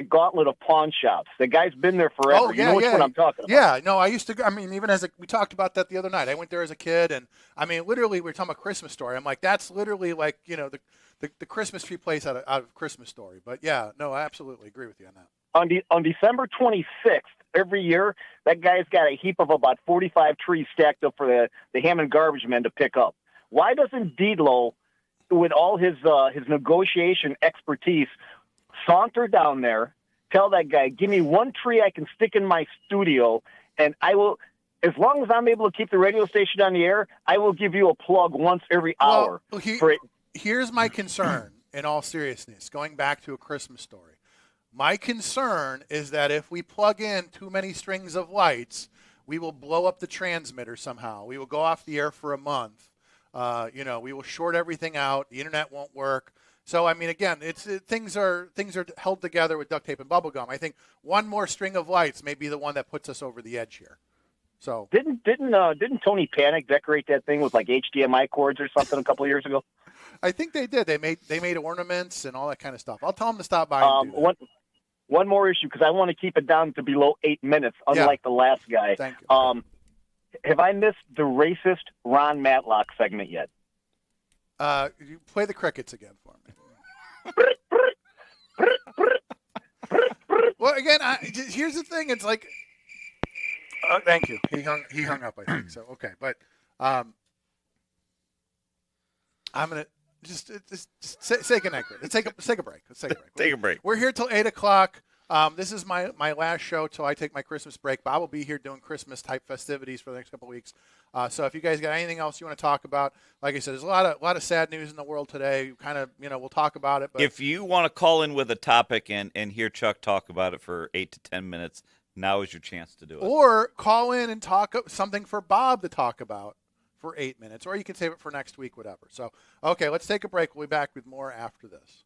K: gauntlet of pawn shops. The guy's been there forever.
A: Oh, yeah,
K: you know which one I'm talking about.
A: Yeah, no, I used to. I mean, even we talked about that the other night. I went there as a kid, and I mean, literally, we were talking about Christmas Story. I'm like, that's literally like, the Christmas tree place out of Christmas Story. But yeah, no, I absolutely agree with you on that.
K: On December 26th, every year, that guy's got a heap of about 45 trees stacked up for the Hammond garbage men to pick up. Why doesn't Dietlow, with all his negotiation expertise, saunter down there, tell that guy, give me one tree I can stick in my studio, and I will, as long as I'm able to keep the radio station on the air, I will give you a plug once every hour.
A: Well, here's my concern, in all seriousness, going back to A Christmas Story. My concern is that if we plug in too many strings of lights, we will blow up the transmitter somehow. We will go off the air for a month. We will short everything out. The internet won't work. So, I mean, again, things are held together with duct tape and bubble gum. I think one more string of lights may be the one that puts us over the edge here. So
K: didn't Tony Panic decorate that thing with like HDMI cords or something a couple of years ago?
A: I think they did. They made ornaments and all that kind of stuff. I'll tell them to stop by. And do that.
K: One more issue, because I want to keep it down to below 8 minutes, unlike the last guy.
A: Thank you.
K: Have I missed the racist Ron Matlock segment yet?
A: You play the crickets again for me. Well, again, here's the thing. It's like, thank you. He hung up, I think. So okay, but I'm gonna just say goodnight. Let's take a break.
C: Take a break.
A: We're here till 8:00. This is my last show till I take my Christmas break. Bob will be here doing Christmas type festivities for the next couple of weeks. So if you guys got anything else you want to talk about, like I said, there's a lot of sad news in the world today. Kind of, we'll talk about it. But
C: if you want to call in with a topic and hear Chuck talk about it for 8 to 10 minutes, now is your chance to do it.
A: Or call in and talk something for Bob to talk about for 8 minutes, or you can save it for next week, whatever. So, okay, let's take a break. We'll be back with more after this.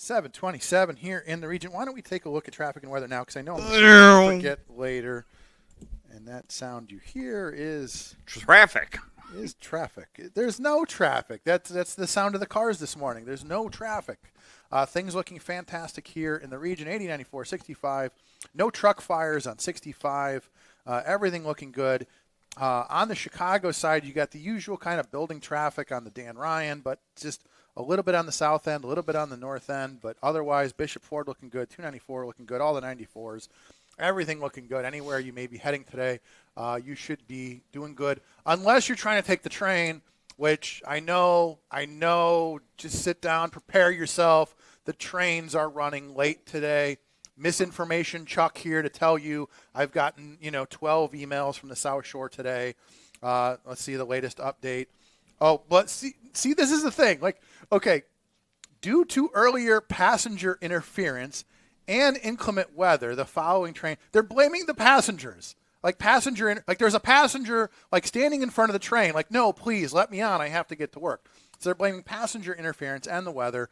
A: 7:27 here in the region. Why don't we take a look at traffic and weather now? Because I know I'm going to forget later. And that sound you hear is
C: traffic.
A: Is traffic. There's no traffic. That's the sound of the cars this morning. There's no traffic. Things looking fantastic here in the region. 80, 94, 65. No truck fires on 65. Everything looking good. On the Chicago side, you got the usual kind of building traffic on the Dan Ryan, but just a little bit on the south end, a little bit on the north end. But otherwise, Bishop Ford looking good. 294 looking good. All the 94s. Everything looking good. Anywhere you may be heading today, you should be doing good. Unless you're trying to take the train, which I know, just sit down, prepare yourself. The trains are running late today. Misinformation Chuck here to tell you I've gotten, 12 emails from the South Shore today. Let's see the latest update. Oh, but see, this is the thing. Okay, due to earlier passenger interference and inclement weather, the following train, they're blaming the passengers. There's a passenger, standing in front of the train, no, please, let me on, I have to get to work. So they're blaming passenger interference and the weather.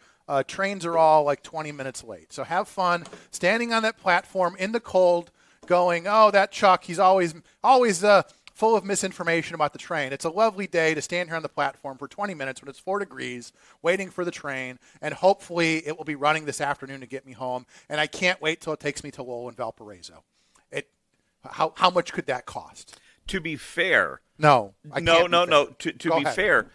A: Trains are all 20 minutes late. So have fun standing on that platform in the cold going, oh, that Chuck, he's always full of misinformation about the train. It's a lovely day to stand here on the platform for 20 minutes when it's 4 degrees, waiting for the train, and hopefully it will be running this afternoon to get me home. And I can't wait till it takes me to Lowell and Valparaiso. How much could that cost?
C: To be fair,
A: no.
C: To be fair,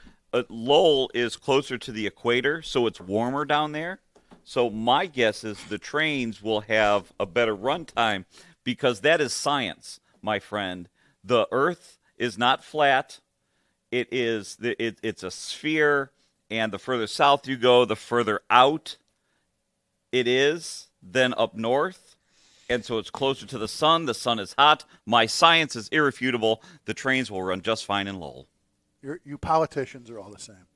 C: Lowell is closer to the equator, so it's warmer down there. So my guess is the trains will have a better run time because that is science, my friend. The Earth is not flat. It's a sphere, and the further south you go, the further out it is than up north. And so it's closer to the sun. The sun is hot. My science is irrefutable. The trains will run just fine in Lowell.
A: You politicians are all the same.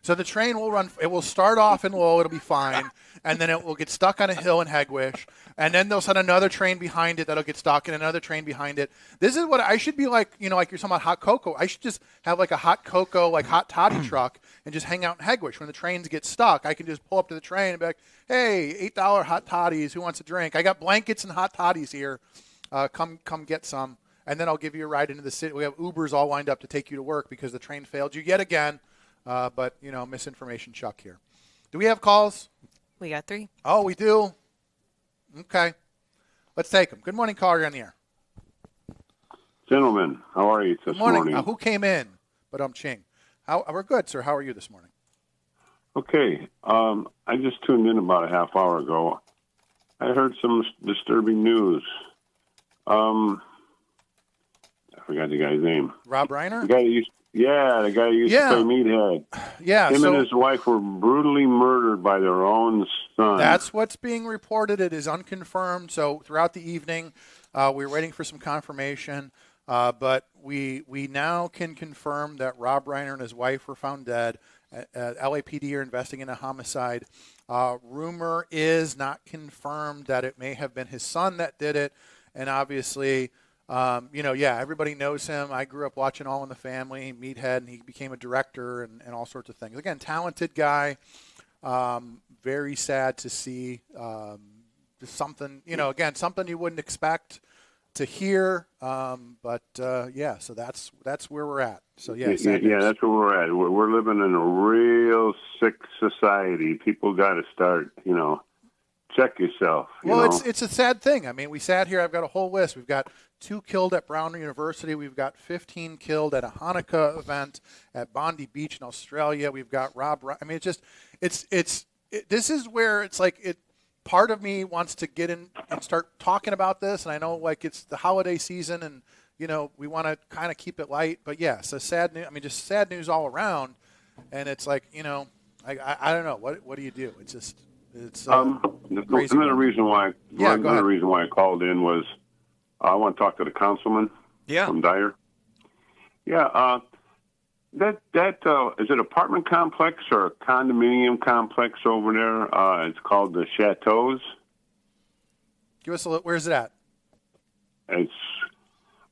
A: So the train will run. It will start off in Lowell. It'll be fine. And then it will get stuck on a hill in Hegwish. And then they'll send another train behind it that'll get stuck and another train behind it. This is what I should be like, like you're talking about hot cocoa. I should just have a hot cocoa, hot toddy truck and just hang out in Hegwish. When the trains get stuck, I can just pull up to the train and be like, hey, $8 hot toddies. Who wants a drink? I got blankets and hot toddies here. Come get some. And then I'll give you a ride into the city. We have Ubers all lined up to take you to work because the train failed you yet again. But, misinformation Chuck here. Do we have calls?
B: We got 3.
A: Oh, we do? Okay. Let's take them. Good morning, caller. You're on the air.
L: Gentlemen, how are you this morning?
A: Who came in? But I'm Ching. We're good, sir. How are you this morning?
L: Okay. I just tuned in about a half hour ago. I heard some disturbing news. I forgot the guy's name.
A: Rob Reiner?
L: The guy who used to play Meathead.
A: Yeah.
L: Him and his wife were brutally murdered by their own son.
A: That's what's being reported. It is unconfirmed. So throughout the evening, we were waiting for some confirmation. But we now can confirm that Rob Reiner and his wife were found dead. LAPD are investigating a homicide. Rumor is not confirmed that it may have been his son that did it. And obviously, everybody knows him. I grew up watching All in the Family, Meathead, and he became a director and all sorts of things. Again, talented guy. Very sad to see. Just something, something you wouldn't expect to hear. So that's where we're at. So,
L: that's where we're at. We're living in a real sick society. People got to start, check yourself.
A: It's a sad thing. I mean, we sat here. I've got a whole list. We've got 2 killed at Brown University. We've got 15 killed at a Hanukkah event at Bondi Beach in Australia. We've got Rob. I mean, this is where it's part of me wants to get in and start talking about this. And I know it's the holiday season and, we want to kind of keep it light. But so sad news. I mean, just sad news all around. And it's I don't know. What do you do? It's just.
L: Another reason why I called in was I want to talk to the councilman from Dyer. Yeah, that is it apartment complex or a condominium complex over there? It's called the Chateaus.
A: Give us a look. Where's it at?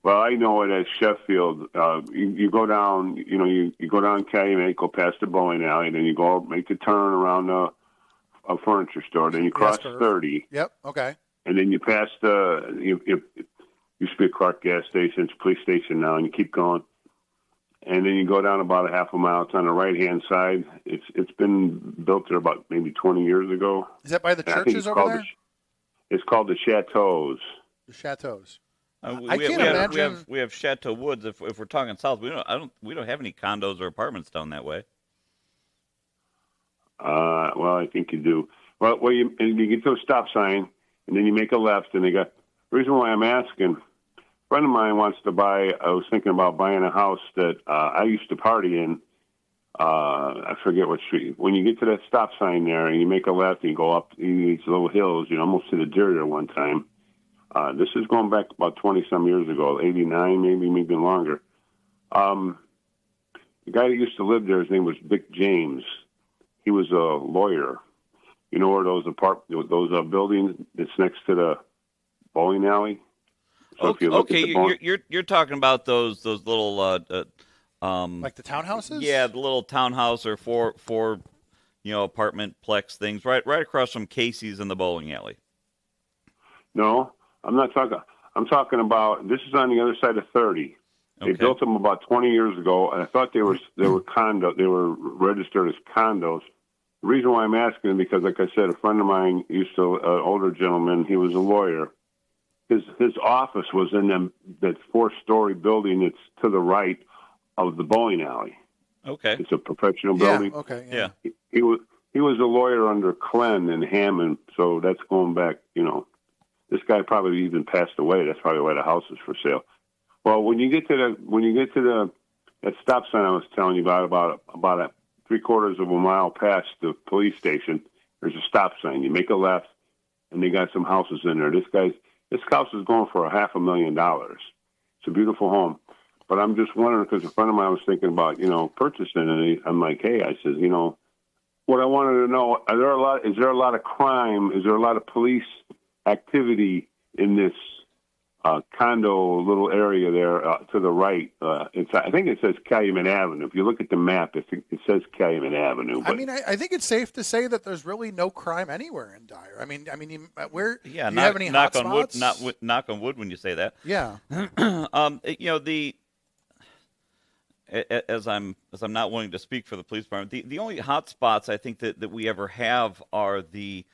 L: I know it as Sheffield. You go down, you go down Calumet, go past the bowling alley, and then you make the turn around the a furniture store. Then you cross
A: S-curve.
L: 30.
A: Yep. Okay.
L: And then you pass the, used to be a Clark gas station, it's a police station now, and you keep going. And then you go down about a half a mile. It's on the right-hand side. It's been built there about maybe 20 years ago.
A: Is that by the
L: And I think
A: churches over there?
L: It's called the Chateaus.
A: The Chateaus.
C: I can't imagine. We have Chateau Woods. If we're talking south, we don't have any condos or apartments down that way.
L: Well, I think you do. Well, you get to a stop sign, and then you make a left, and they got. The reason why I'm asking, a friend of mine wants to buy. I was thinking about buying a house that I used to party in. I forget what street. When you get to that stop sign there, and you make a left, and you go up these little hills, you almost hit a deer there one time. This is going back about 20-some years ago, 89, maybe even longer. The guy that used to live there, his name was Vic James. He was a lawyer. You know where those buildings that's next to the bowling alley? So
C: okay, you're talking about those little
A: like the townhouses?
C: Yeah, the little townhouse or four apartment plex things right across from Casey's in the bowling alley.
L: No, I'm not talking. I'm talking about, this is on the other side of 30. They built them about 20 years ago, and I thought they were condo. They were registered as condos. The reason why I'm asking is because, like I said, a friend of mine used to, an older gentleman, he was a lawyer. His office was in that 4-story building that's to the right of the bowling alley.
C: Okay.
L: It's a professional building.
A: Yeah, okay.
L: Yeah. He was a lawyer under Klenn and Hammond, so that's going back, this guy probably even passed away. That's probably why the house is for sale. Well, when you get to that stop sign I was telling you about a 3/4 of a mile past the police station, there's a stop sign. You make a left, and they got some houses in there. This house is going for $500,000. It's a beautiful home, but I'm just wondering because a friend of mine was thinking about purchasing it. I'm like, hey, I says, what I wanted to know: is there a lot of crime? Is there a lot of police activity in this condo little area there to the right? I think it says Calumet Avenue. If you look at the map, it says Calumet Avenue. But,
A: I mean, I think it's safe to say that there's really no crime anywhere in Dyer. I mean, where?
C: Yeah,
A: do you have any hot spots?
C: Knock on wood when you say that.
A: Yeah.
C: As I'm not wanting to speak for the police department, the only hot spots I think that we ever have are the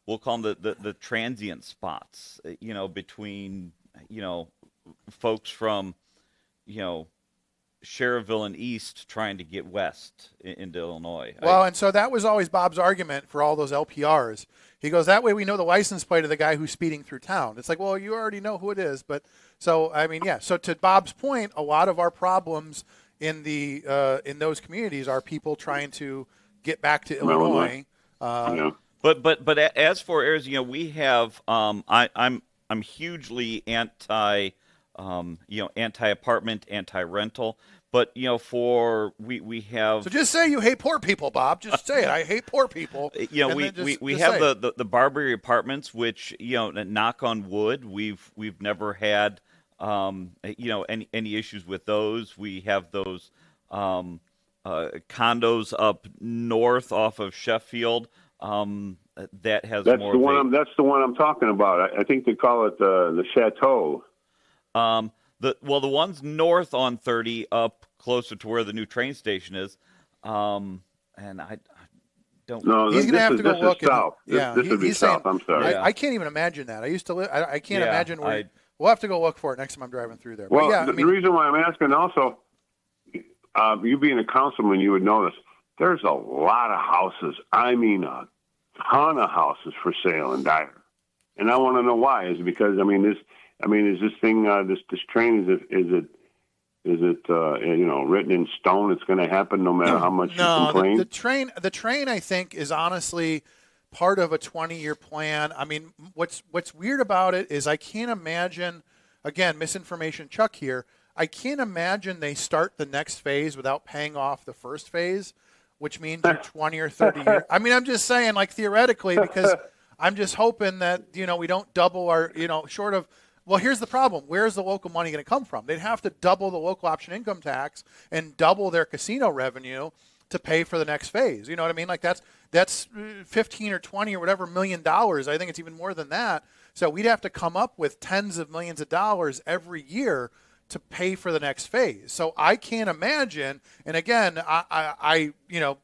C: we'll call them the transient spots, between, folks from, Cherville and east trying to get west into Illinois.
A: Well, and so that was always Bob's argument for all those LPRs. He goes, that way we know the license plate of the guy who's speeding through town. It's like, well, you already know who it is. But so, I mean, yeah. So to Bob's point, a lot of our problems in those communities are people trying to get back to Illinois.
C: But as for areas, we have I'm hugely anti-apartment, anti-rental. But we have.
A: So just say you hate poor people, Bob. Just say it. I hate poor people.
C: We have the Barbary apartments, which knock on wood, we've never had any issues with those. We have those condos up north off of Sheffield. That has
L: that's
C: more.
L: That's the one I'm talking about. I think they call it the Chateau.
C: The ones north on 30 up closer to where the new train station is, and I don't.
L: No,
A: he's going to have to go look.
L: South. This would be south. I'm sorry.
A: I can't even imagine that. I used to live. I can't imagine where. We'll have to go look for it next time I'm driving through there.
L: Well,
A: but
L: the reason why I'm asking also, you being a councilman, you would know this. There's a lot of houses. I mean, a ton of houses for sale in Dyer, and I want to know why. Is it because is this thing this train is it written in stone? It's going to happen no matter how much you complain.
A: The train I think is honestly part of a 20-year plan. I mean, what's weird about it is I can't imagine, again, misinformation Chuck here, I can't imagine they start the next phase without paying off the first phase, which means you're 20 or 30 years. I mean, I'm just saying, like, theoretically, because I'm just hoping that, we don't double our, short of, well, here's the problem. Where's the local money going to come from? They'd have to double the local option income tax and double their casino revenue to pay for the next phase. You know what I mean? Like, that's 15 or 20 or whatever $1 million. I think it's even more than that. So we'd have to come up with tens of millions of dollars every year to pay for the next phase. So I can't imagine. And again, I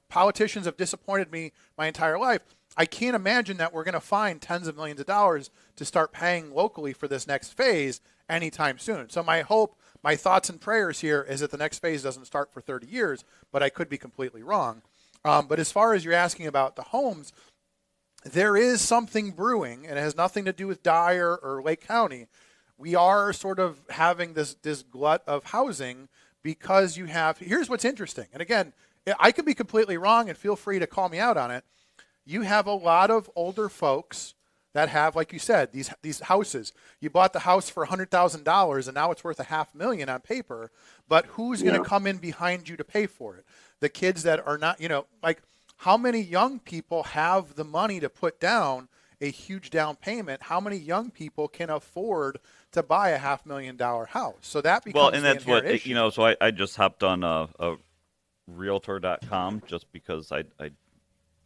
A: politicians have disappointed me my entire life. I can't imagine that we're going to find tens of millions of dollars to start paying locally for this next phase anytime soon. So my hope, my thoughts and prayers here is that the next phase doesn't start for 30 years, but I could be completely wrong. But as far as you're asking about the homes, there is something brewing, and it has nothing to do with Dyer or Lake County. We are sort of having this glut of housing because you have, here's what's interesting. And again, I could be completely wrong and feel free to call me out on it. You have a lot of older folks that have, like you said, these houses. You bought the house for $100,000 and now it's worth $500,000 on paper, but who's going to come in behind you to pay for it? The kids that are not, like how many young people have the money to put down a huge down payment? How many young people can afford to buy a $500,000 house? So that becomes
C: and that's what
A: issue.
C: So I just hopped on a Realtor.com just because I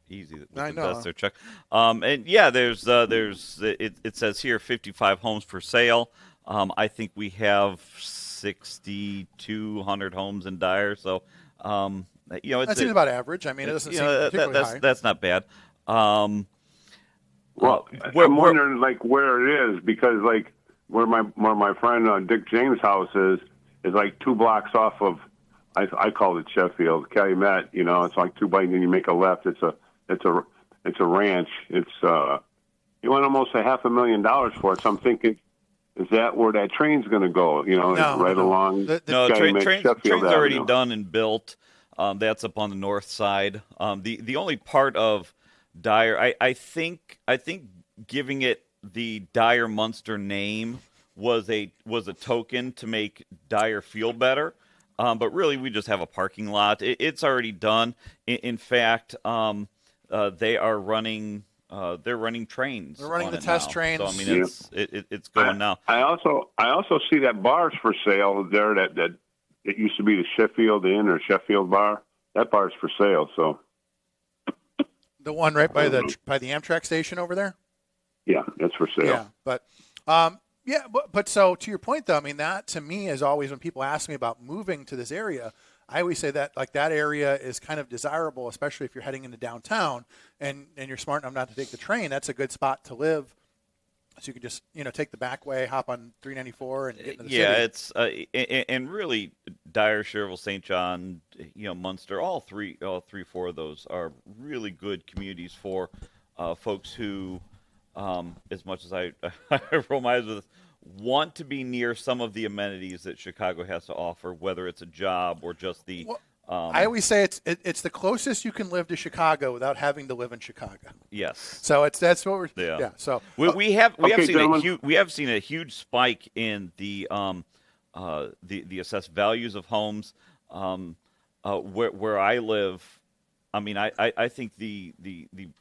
C: easy with the investor check. And yeah, there's it says here 55 homes for sale. I think we have 6,200 homes in Dyer. So
A: that seems about average. I mean, it doesn't seem particularly high.
C: That's not bad.
L: Well, I'm wondering like where it is because like where my friend Dick James' house is like 2 blocks off of I call it Sheffield, Calumet. It's like 2 blocks and then you make a left. It's a ranch. It's you want almost $500,000 for it. So I'm thinking, is that where that train's going to go? Along.
C: Train's already done and built. That's up on the north side. The only part of Dyer, I think giving it the Dyer Munster name was a token to make Dyer feel better. But really, we just have a parking lot. It's already done. In fact, they are running. They're running trains.
A: They're running the test trains.
C: So I mean, it's going now.
L: I also see that bar's for sale there. That it used to be the Sheffield Inn or Sheffield Bar. That bar's for sale. So
A: the one right by the Amtrak station over there.
L: Yeah, that's for sale.
A: Yeah, but but so to your point though, I mean that to me is always when people ask me about moving to this area, I always say that like that area is kind of desirable, especially if you're heading into downtown and you're smart enough not to take the train. That's a good spot to live. So you can just take the back way, hop on 394, and get into the city.
C: Yeah, it's and really Dyer, Cherville, St. John, Munster, all three, 4 of those are really good communities for folks who, as much as I roll my eyes with, want to be near some of the amenities that Chicago has to offer, whether it's a job or just the.
A: I always say it's the closest you can live to Chicago without having to live in Chicago.
C: Yes.
A: So that's what we're. Yeah. So
C: we have seen a huge spike in the assessed values of homes. Where I live, I mean, I think the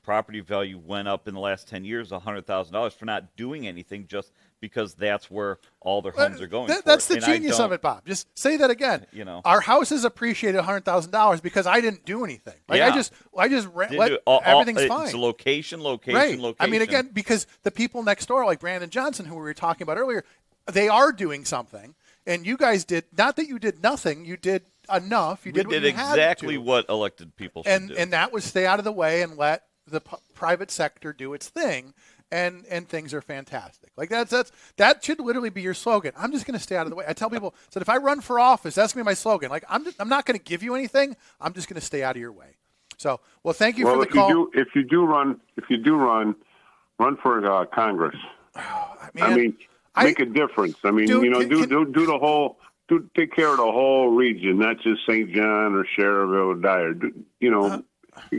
C: property value went up in the last 10 years $100,000 for not doing anything, just because that's where all their homes are going.
A: That's the genius of it, Bob. Just say that again. Our houses appreciated $100,000 because I didn't do anything. Like I just everything's fine.
C: It's location.
A: I mean, again, because the people next door, like Brandon Johnson, who we were talking about earlier, they are doing something, and you guys did not that you did nothing. You did enough. You did what you
C: exactly
A: had to.
C: what elected people should do.
A: And that was stay out of the way and let the private sector do its thing. And things are fantastic. Like that should literally be your slogan. I'm just going to stay out of the way. I tell people that if I run for office, that's going to be my slogan. Like I'm not going to give you anything. I'm just going to stay out of your way. So, thank you for the call.
L: If you do run for Congress. I mean, make a difference. I mean, do the whole. Take care of the whole region, not just St. John or Cherville or Dyer. You're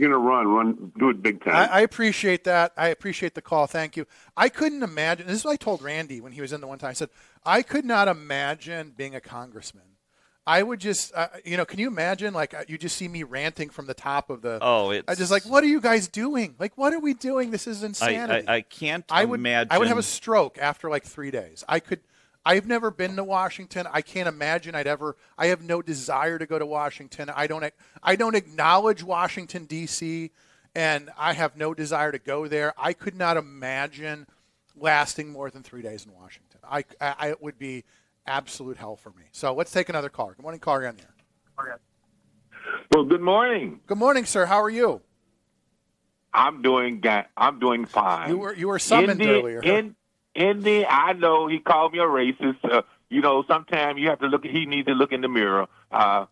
L: going to run, do it big time.
A: I appreciate that. I appreciate the call. Thank you. I couldn't imagine. This is what I told Randy when he was in the one time. I said, I could not imagine being a congressman. I would just, can you imagine? Like, you just see me ranting from the top of the. I just like, what are you guys doing? Like, what are we doing? This is insanity.
C: I can't imagine.
A: I would have a stroke after like 3 days. I've never been to Washington. I can't imagine I have no desire to go to Washington. I don't acknowledge Washington, D.C. and I have no desire to go there. I could not imagine lasting more than 3 days in Washington. It would be absolute hell for me. So let's take another caller. Good morning, caller on the air.
M: Well, good morning.
A: Good morning, sir. How are you?
M: I'm doing fine.
A: You were summoned earlier.
M: Indy, I know he called me a racist. Sometimes you have to look. He needs to look in the mirror. I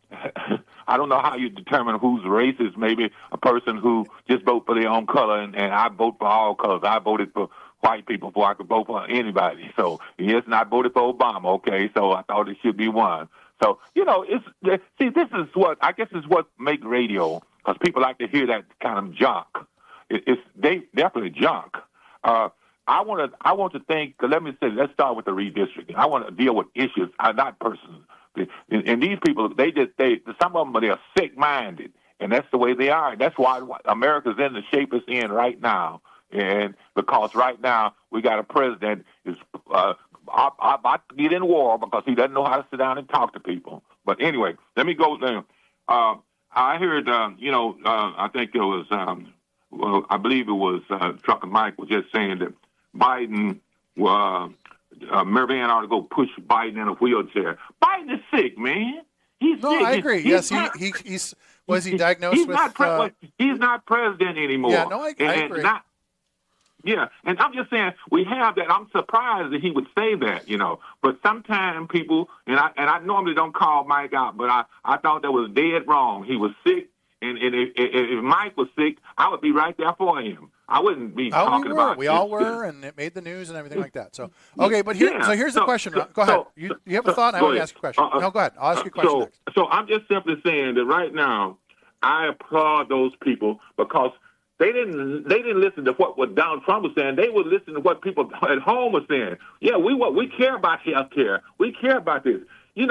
M: don't know how you determine who's racist. Maybe a person who just vote for their own color, and I vote for all colors. I voted for white people before I could vote for anybody. So yes, and I voted for Obama. Okay, so I thought it should be one. So this is what I guess is what make radio, because people like to hear that kind of junk. They definitely junk. I want to think. Let's start with the redistricting. I want to deal with issues, not persons. And these people, some of them, they're sick-minded, and that's the way they are. That's why America's in the shape it's in right now. And because right now we got a president is about to get in war because he doesn't know how to sit down and talk to people. But anyway, let me go there. I heard, I think it was, I believe it was Trucker Mike was just saying that Biden, Mervan ought to go push Biden in a wheelchair. Biden is sick, man. He's sick.
A: I agree. Yes, he's was he diagnosed with?
M: He's not president anymore.
A: Yeah, no, I agree.
M: And I'm just saying we have that. I'm surprised that he would say that, But sometimes people, and I normally don't call Mike out, but I thought that was dead wrong. He was sick, and if Mike was sick, I would be right there for him. I wouldn't be talking about it.
A: We all were, and it made the news and everything like that. So, okay, but here's the question. Go ahead. You have a thought? I want to ask you a question. No, go ahead. I'll ask you a question next.
M: So I'm just simply saying that right now, I applaud those people because they didn't listen to what Donald Trump was saying. They would listen to what people at home were saying. Yeah, we care about health care. We care about this. A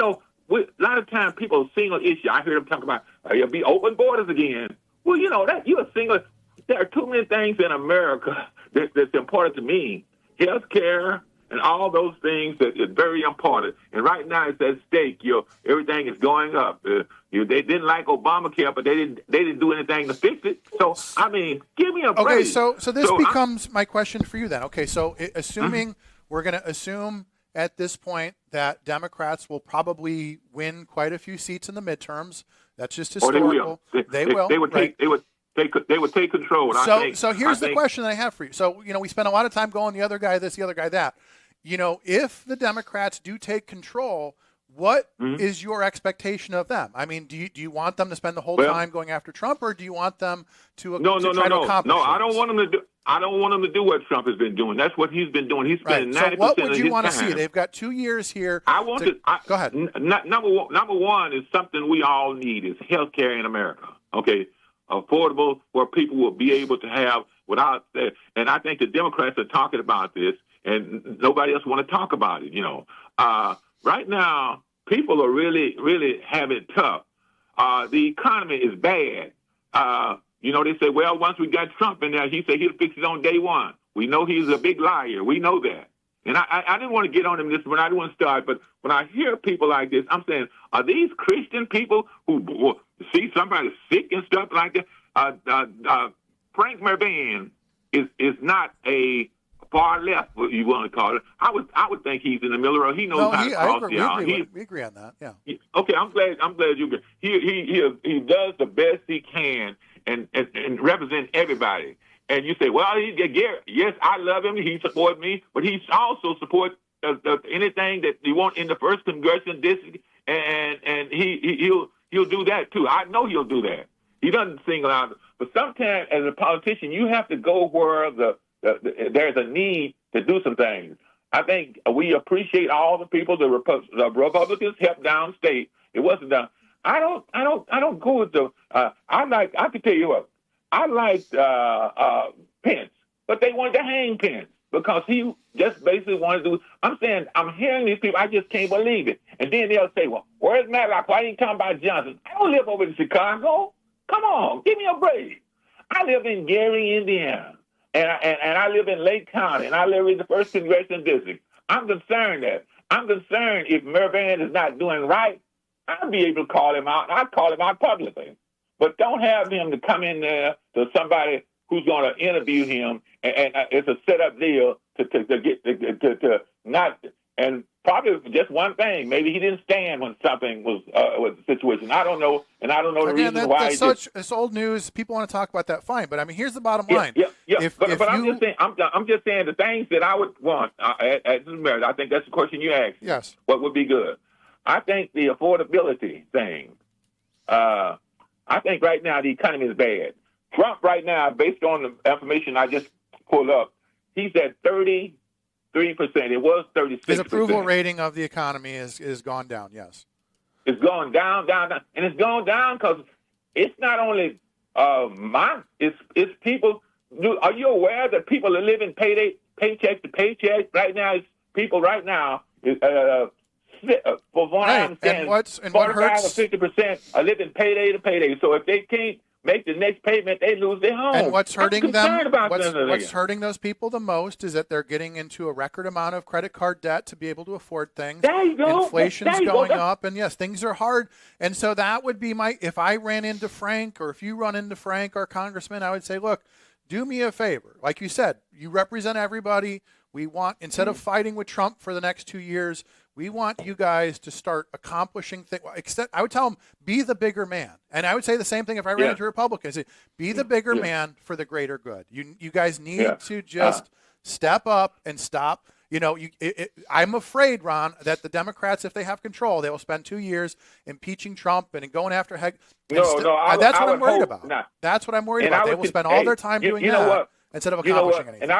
M: lot of times people single issue. I hear them talk about you'll be open borders again. Well, that you're a single. There are too many things in America that's important to me. Health care and all those things that is very important. And right now it's at stake. Everything is going up. They didn't like Obamacare, but they didn't do anything to fix it. So I mean, give me a break.
A: Okay, so this becomes my question for you then. Okay, so assuming we're going to assume at this point that Democrats will probably win quite a few seats in the midterms. That's just historical.
M: They will. They would take control.
A: So here's the question that I have for you. So, we spend a lot of time going the other guy this, the other guy that. If the Democrats do take control, what is your expectation of them? I mean, do you want them to spend the whole time going after Trump, or do you want them to try to accomplish?
M: No, I don't want them to do. I don't want them to do what Trump has been doing. That's what he's been doing. He's spending 90% of his time.
A: So what would you want to see? They've got 2 years here. Go ahead.
M: Number one is something we all need is health care in America. Okay. Affordable, where people will be able to have without that. And I think the Democrats are talking about this, and nobody else want to talk about it. Right now, people are really, really having it tough. The economy is bad. They say, well, once we got Trump in there, he said he'll fix it on day one. We know he's a big liar. We know that. And I didn't want to get on him this, but I didn't want to start. But when I hear people like this, I'm saying, are these Christian people who see somebody sick and stuff like that? Frank Mervan is not a far left, what you want to call it. I would think he's in the middle. He knows how to cross the aisle.
A: We agree on that. Yeah.
M: Okay, I'm glad you agree. He does the best he can and represent everybody. And you say, well, yes, I love him. He supports me, but he also supports anything that you want in the first congressional district, and he'll do that too. I know he'll do that. He doesn't single out, but sometimes as a politician, you have to go where there's a need to do some things. I think we appreciate all the people. The Republicans helped downstate. It wasn't done. I don't go with the. I can tell you what. I liked Pence, but they wanted to hang Pence because he just basically wanted to do. I'm saying, I'm hearing these people, I just can't believe it. And then they'll say, well, where's Matlock? Why didn't you talk about Johnson? I don't live over in Chicago. Come on, give me a break. I live in Gary, Indiana, and I live in Lake County, and I live in the 1st Congressional District. I'm concerned if Mervan is not doing right, I'll be able to call him out, and I'll call him out publicly. but don't have him to come in there to somebody who's going to interview him, and it's a setup deal to not, and probably just one thing. Maybe he didn't stand when something was the situation. I don't know, and I don't know the reason why.
A: It's old news. People want to talk about that, fine. But I mean, here's the bottom line.
M: Yeah. But I'm just saying. I'm just saying the things that I would want as a marriage. I think that's the question you asked.
A: Yes.
M: What would be good? I think the affordability thing. I think right now the economy is bad. Trump right now, based on the information I just pulled up, he's at 33%. It was 36%.
A: His approval rating of the economy is gone down. Yes,
M: it's going down, and it's going down because it's not only it's people. Are you aware that people are living paycheck to paycheck right now? People right now, for what I'm saying, 45 or 50% are living payday to payday. So if they can't make the next payment, they lose their home.
A: And what's hurting them? What's hurting those people the most is that they're getting into a record amount of credit card debt to be able to afford things.
M: There you go.
A: Inflation's going up, and yes, things are hard. And so that would be if I ran into Frank, or if you run into Frank, our congressman, I would say, look, do me a favor. Like you said, you represent everybody. We want, instead of fighting with Trump for the next 2 years, we want you guys to start accomplishing things. I would tell them, be the bigger man. And I would say the same thing if I ran into Republicans. Be the bigger man for the greater good. You guys need to just step up and stop. I'm afraid, Ron, that the Democrats, if they have control, they will spend 2 years impeaching Trump and going after That's what I'm worried about. That's what I'm worried about. They will spend all their time doing that instead of accomplishing anything.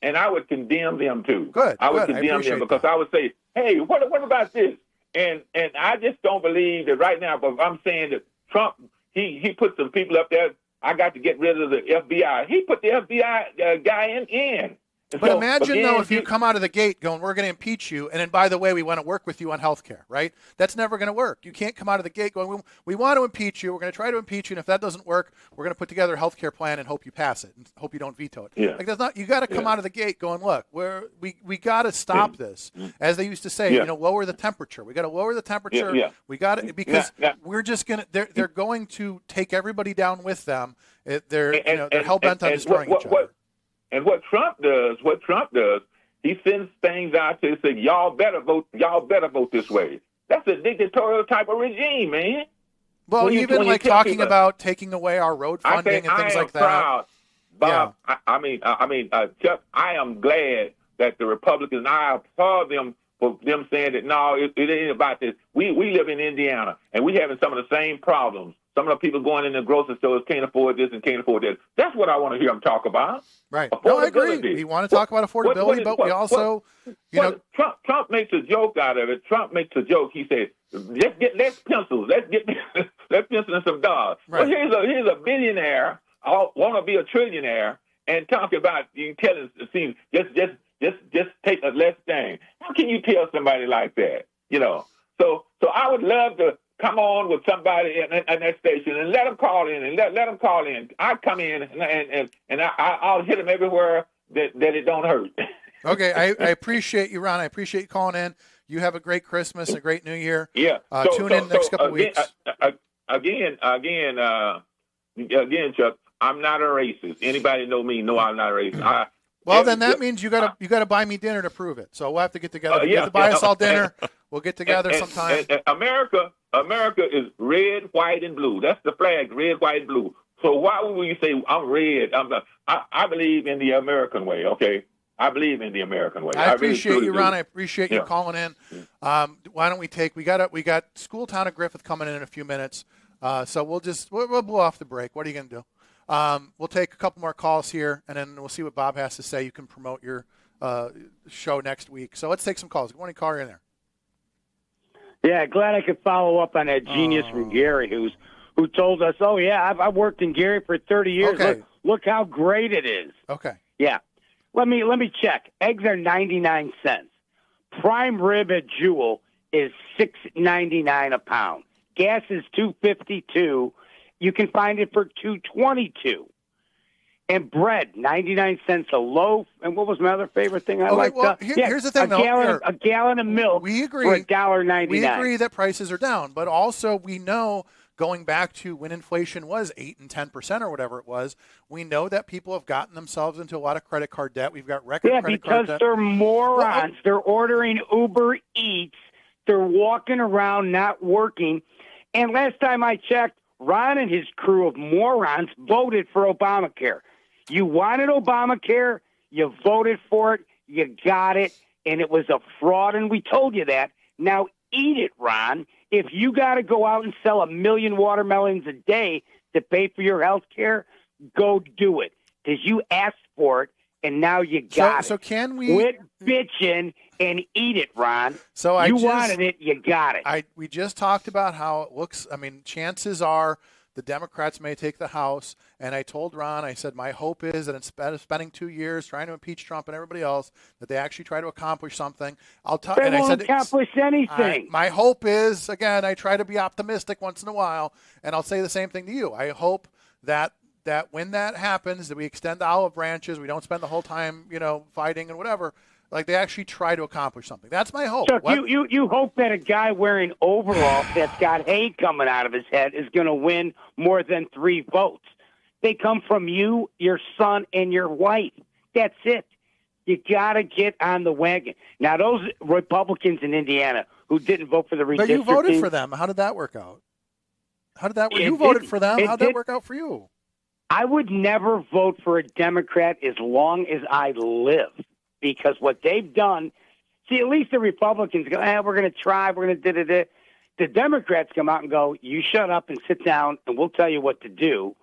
M: And I would condemn them too.
A: Good.
M: I would condemn them because I would say, hey, what about this? And I just don't believe that right now. But I'm saying that Trump, he put some people up there. I got to get rid of the FBI. He put the FBI guy in.
A: But imagine, though, if you come out of the gate going, we're going to impeach you, and then, by the way, we want to work with you on health care, right? That's never going to work. You can't come out of the gate going, we want to impeach you, we're going to try to impeach you, and if that doesn't work, we're going to put together a health care plan and hope you pass it, and hope you don't veto it.
M: Yeah.
A: You got to come out of the gate going, look, we got to stop this. As they used to say, lower the temperature. We got to lower the temperature. We got to, because we're just going to, they're going to take everybody down with them. They're hell-bent on destroying each other.
M: And what Trump does, he sends things out to say, y'all better vote this way. That's a dictatorial type of regime, man.
A: Well, even like talking about taking away our road funding and things like that.
M: Proud, Bob. Yeah. Chuck, I am glad that the Republicans, I applaud them for them saying that, no, it ain't about this. We live in Indiana, and we having some of the same problems. Some of the people going in the grocery stores can't afford this and can't afford that. That's what I want to hear them talk about.
A: Right. No, I agree. We want to talk about affordability, but we also,
M: Trump makes a joke out of it. Trump makes a joke. He said, let's get less pencils. Let's pencil in some dollars. Right. Well, here's a billionaire, want to be a trillionaire, and talk about just take a less thing. How can you tell somebody like that? So I would love to come on with somebody in that station and let them call in and let them call in. I come in and I'll hit them everywhere that it don't hurt.
A: Okay, I appreciate you, Ron. I appreciate you calling in. You have a great Christmas and a great New Year.
M: Yeah.
A: Tune in next couple of weeks.
M: Again, Chuck, I'm not a racist. Anybody know me? No, I'm not a racist.
A: Well, then that means you got to buy me dinner to prove it. So we'll have to get together. You have to buy us all dinner. We'll get together sometime.
M: America is red, white, and blue. That's the flag, red, white, and blue. So why would you say I'm red? I believe in the American way, okay? I believe in the American way.
A: I appreciate you, Ron. I appreciate you calling in. Why don't we got School Town of Griffith coming in a few minutes. So we'll blow off the break. What are you going to do? We'll take a couple more calls here, and then we'll see what Bob has to say. You can promote your show next week. So let's take some calls. Good morning, caller, in there.
F: Yeah, glad I could follow up on that genius from Gary who told us, oh, yeah, I've worked in Gary for 30 years.
A: Okay.
F: Look how great it is.
A: Okay.
F: Yeah. Let me check. Eggs are 99 cents. Prime rib at Jewel is $6.99 a pound. Gas is $2.52. You can find it for $2.22. And bread, 99 cents a loaf. And what was my other favorite thing I liked?
A: Well, here's the thing,
F: a gallon of milk
A: we agree,
F: for $1.99.
A: We agree that prices are down, but also we know going back to when inflation was 8 and 10% or whatever it was, we know that people have gotten themselves into a lot of credit card debt. We've got record credit card debt.
F: Yeah, because they're morons. They're ordering Uber Eats. They're walking around not working. And last time I checked, Ron and his crew of morons voted for Obamacare. You wanted Obamacare, you voted for it, you got it, and it was a fraud, and we told you that. Now eat it, Ron. If you got to go out and sell 1 million watermelons a day to pay for your health care, go do it, because you asked for it, and now you got it.
A: So can we
F: quit bitching and eat it, Ron?
A: So
F: you wanted it, you got it.
A: We just talked about how it looks. I mean, chances are the Democrats may take the House. And I told Ron, I said, my hope is that instead of spending 2 years trying to impeach Trump and everybody else, that they actually try to accomplish something.
F: They won't accomplish anything.
A: My hope is, again, I try to be optimistic once in a while, and I'll say the same thing to you. I hope that when that happens, that we extend the olive branches, we don't spend the whole time, fighting and whatever. Like, they actually try to accomplish something. That's my hope.
F: Chuck, you hope that a guy wearing overalls that's got hay coming out of his head is going to win more than 3 votes. They come from you, your son, and your wife. That's it. You got to get on the wagon. Now, those Republicans in Indiana who didn't vote for the redistricting.
A: But you voted for them. How did that work out? You voted for them. How did that work out for you?
F: I would never vote for a Democrat as long as I live, because what they've done, see, at least the Republicans go, we're going to try, we're going to da-da-da. The Democrats come out and go, you shut up and sit down, and we'll tell you what to do.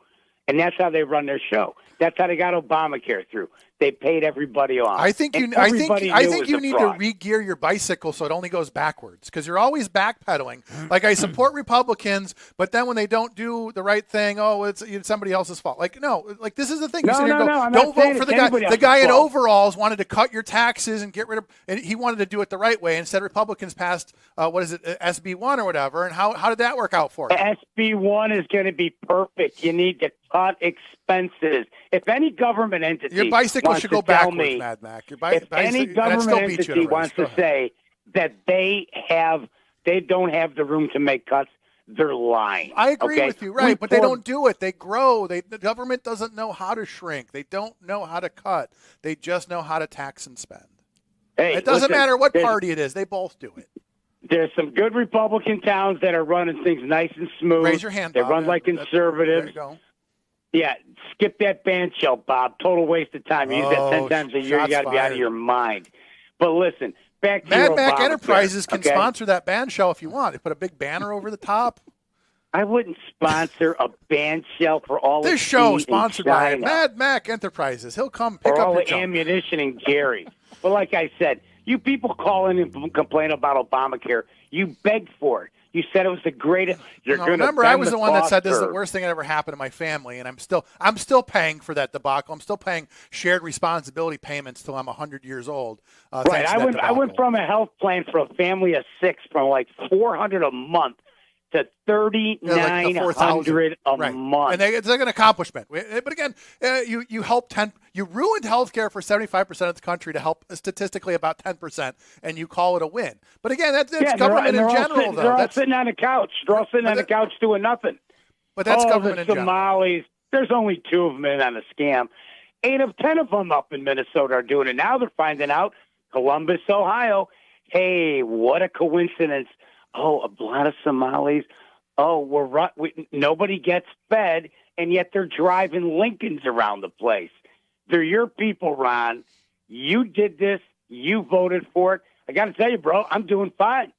F: And that's how they run their show. That's how they got Obamacare through. They paid everybody off.
A: I think you need to re-gear your bicycle so it only goes backwards, because you're always backpedaling. Like, I support Republicans, but then when they don't do the right thing, it's somebody else's fault. Like, no, like, this is the thing. Don't vote for the guy. The guy in overalls wanted to cut your taxes and get rid of, and he wanted to do it the right way. Instead, Republicans passed SB1 or whatever. And how did that work out for you?
F: SB1 is going to be perfect. You need to cut expenses. If any government entity,
A: your bicycle should go backwards, Mad Mac.
F: If any government entity wants to say that they don't have the room to make cuts, they're lying.
A: I agree with you, right? But they don't do it. They grow. The government doesn't know how to shrink. They don't know how to cut. They just know how to tax and spend.
F: Hey,
A: it doesn't matter what party it is. They both do it.
F: There's some good Republican towns that are running things nice and smooth.
A: Raise your hand,
F: They
A: Bob.
F: run like conservatives.
A: There you go.
F: Yeah, skip that band shell, Bob. Total waste of time. You use that 10 times a year. You got to be out of your mind. But listen, back to
A: Mad Mac Enterprises can sponsor that band shell if you want. They put a big banner over the top.
F: I wouldn't sponsor a band shell for all
A: this show sponsored by Mad Mac Enterprises. He'll come pick up
F: all
A: your
F: the ammunition and Gary. But like I said, you people call in and complain about Obamacare. You begged for it. You said it was the greatest.
A: Remember, I was the one that said this is the worst thing that ever happened to my family, and I'm still paying for that debacle. I'm still paying shared responsibility payments till I'm 100 years old.
F: Right. I went from a health plan for a family of 6 from like $400 a month to $3,900 a month.
A: And it's like an accomplishment. But again, you helped you ruined healthcare for 75% of the country to help statistically about 10%, and you call it a win. But again, that's government in general, though.
F: They're all sitting on the couch. They're all sitting on the couch doing nothing.
A: But that's government in general.
F: Somalis, there's only 2 of them in on the scam. 8 of 10 of them up in Minnesota are doing it. Now they're finding out Columbus, Ohio. Hey, what a coincidence. Oh, a lot of Somalis. Oh, nobody gets fed, and yet they're driving Lincolns around the place. They're your people, Ron. You did this. You voted for it. I got to tell you, bro, I'm doing fine.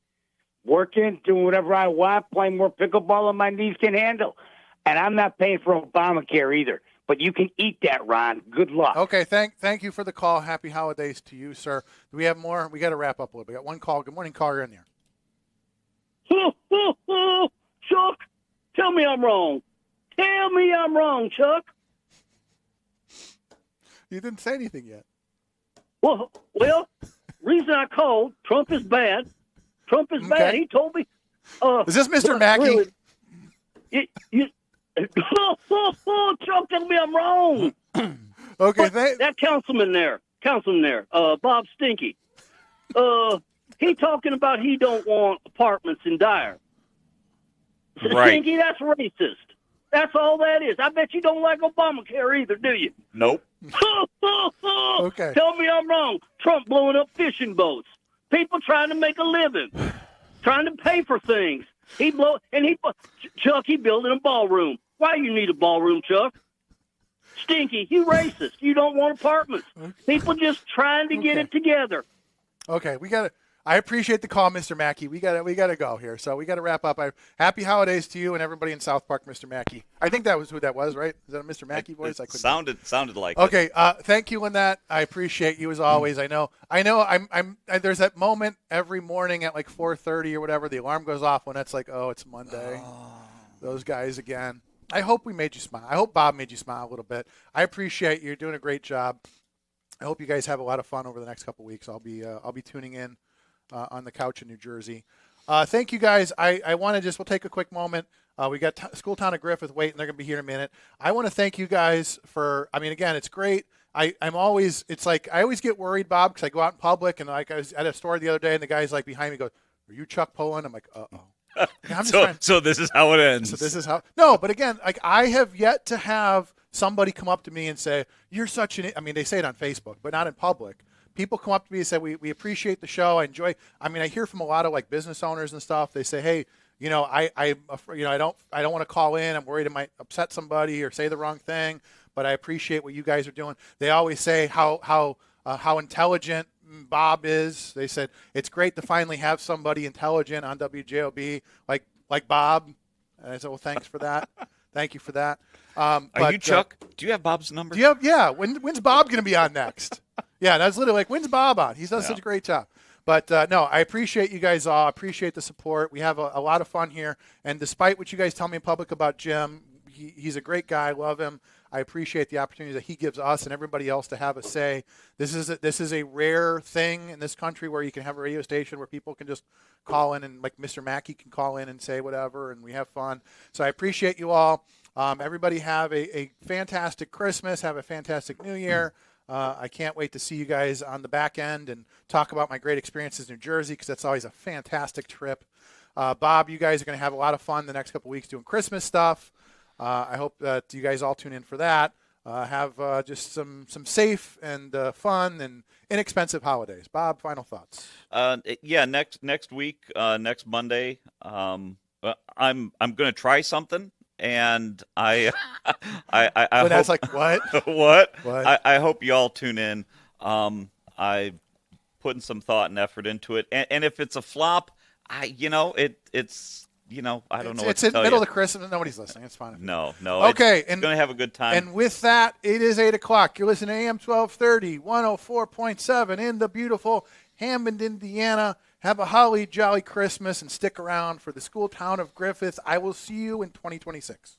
F: Working, doing whatever I want, playing more pickleball than my knees can handle. And I'm not paying for Obamacare either. But you can eat that, Ron. Good luck.
A: Okay, thank you for the call. Happy holidays to you, sir. Do we have more? We got to wrap up a little bit. We got one call. Good morning, caller in there.
N: Chuck, tell me I'm wrong. Tell me I'm wrong, Chuck.
A: You didn't say anything yet.
N: Well, reason I called, Trump is bad. Trump is bad. He told me.
A: Is this Mr. Mackey?
N: Really, Trump telling me I'm wrong.
A: Okay,
N: that councilman there, Bob Stinky. He talking about he don't want apartments in Dyer.
C: Right.
N: Stinky, that's racist. That's all that is. I bet you don't like Obamacare either, do you?
C: Nope.
A: Okay.
N: Tell me I'm wrong. Trump blowing up fishing boats. People trying to make a living, trying to pay for things. Chuck, he building a ballroom. Why you need a ballroom, Chuck? Stinky, you racist. You don't want apartments. People just trying to get it together.
A: Okay, I appreciate the call, Mr. Mackey. We gotta go here, so we gotta wrap up. Happy holidays to you and everybody in South Park, Mr. Mackey. I think that was who that was, right? Is that a Mr. Mackey voice?
C: It sounded like.
A: Okay, thank you, Lynette. I appreciate you as always. I know. There's that moment every morning at like 4:30 or whatever. The alarm goes off when it's like, oh, it's Monday. Those guys again. I hope we made you smile. I hope Bob made you smile a little bit. I appreciate you. You're doing a great job. I hope you guys have a lot of fun over the next couple of weeks. I'll be tuning in on the couch in New Jersey. Thank you guys. I want to we'll take a quick moment. We got School Town of Griffith waiting. They're going to be here in a minute. I want to thank you guys for, again, it's great. I always get worried, Bob, because I go out in public and like I was at a store the other day and the guy's like behind me goes, "Are you Chuck Pullen?" I'm like, "Uh-oh."
C: So this is how it ends.
A: So this is how. No, but again, like I have yet to have somebody come up to me and say, "You're such an." They say it on Facebook, but not in public. People come up to me and say, "We appreciate the show. I enjoy." I hear from a lot of like business owners and stuff. They say, "Hey, I don't want to call in. I'm worried it might upset somebody or say the wrong thing, but I appreciate what you guys are doing." They always say how intelligent Bob is. They said it's great to finally have somebody intelligent on WJOB like Bob. And I said, well, thanks for that. Thank you for that.
C: Are you Chuck? Do you have Bob's number?
A: Yeah. When's Bob going to be on next? Yeah, that's literally like, when's Bob on? He's done such a great job. But no, I appreciate you guys all. I appreciate the support. We have a lot of fun here. And despite what you guys tell me in public about Jim, he's a great guy. I love him. I appreciate the opportunity that he gives us and everybody else to have a say. This is a rare thing in this country where you can have a radio station where people can just call in and like Mr. Mackey can call in and say whatever, and we have fun. So I appreciate you all. Everybody have a fantastic Christmas. Have a fantastic New Year. I can't wait to see you guys on the back end and talk about my great experiences in New Jersey because that's always a fantastic trip. Bob, you guys are going to have a lot of fun the next couple weeks doing Christmas stuff. I hope that you guys all tune in for that. Have just some safe and fun and inexpensive holidays. Bob, final thoughts?
C: Next week, next Monday, I'm going to try something, and I
A: But that's like what?
C: What? I hope you all tune in. I putting some thought and effort into it, and if it's a flop, it's. I don't know what
A: it's
C: to
A: in the
C: tell
A: middle
C: you.
A: of Christmas. Nobody's listening. It's fine.
C: No.
A: Okay.
C: It's going to have a good time.
A: And with that, it is 8 o'clock. You're listening to AM 1230, 104.7 in the beautiful Hammond, Indiana. Have a holly jolly Christmas and stick around for the School Town of Griffith. I will see you in 2026.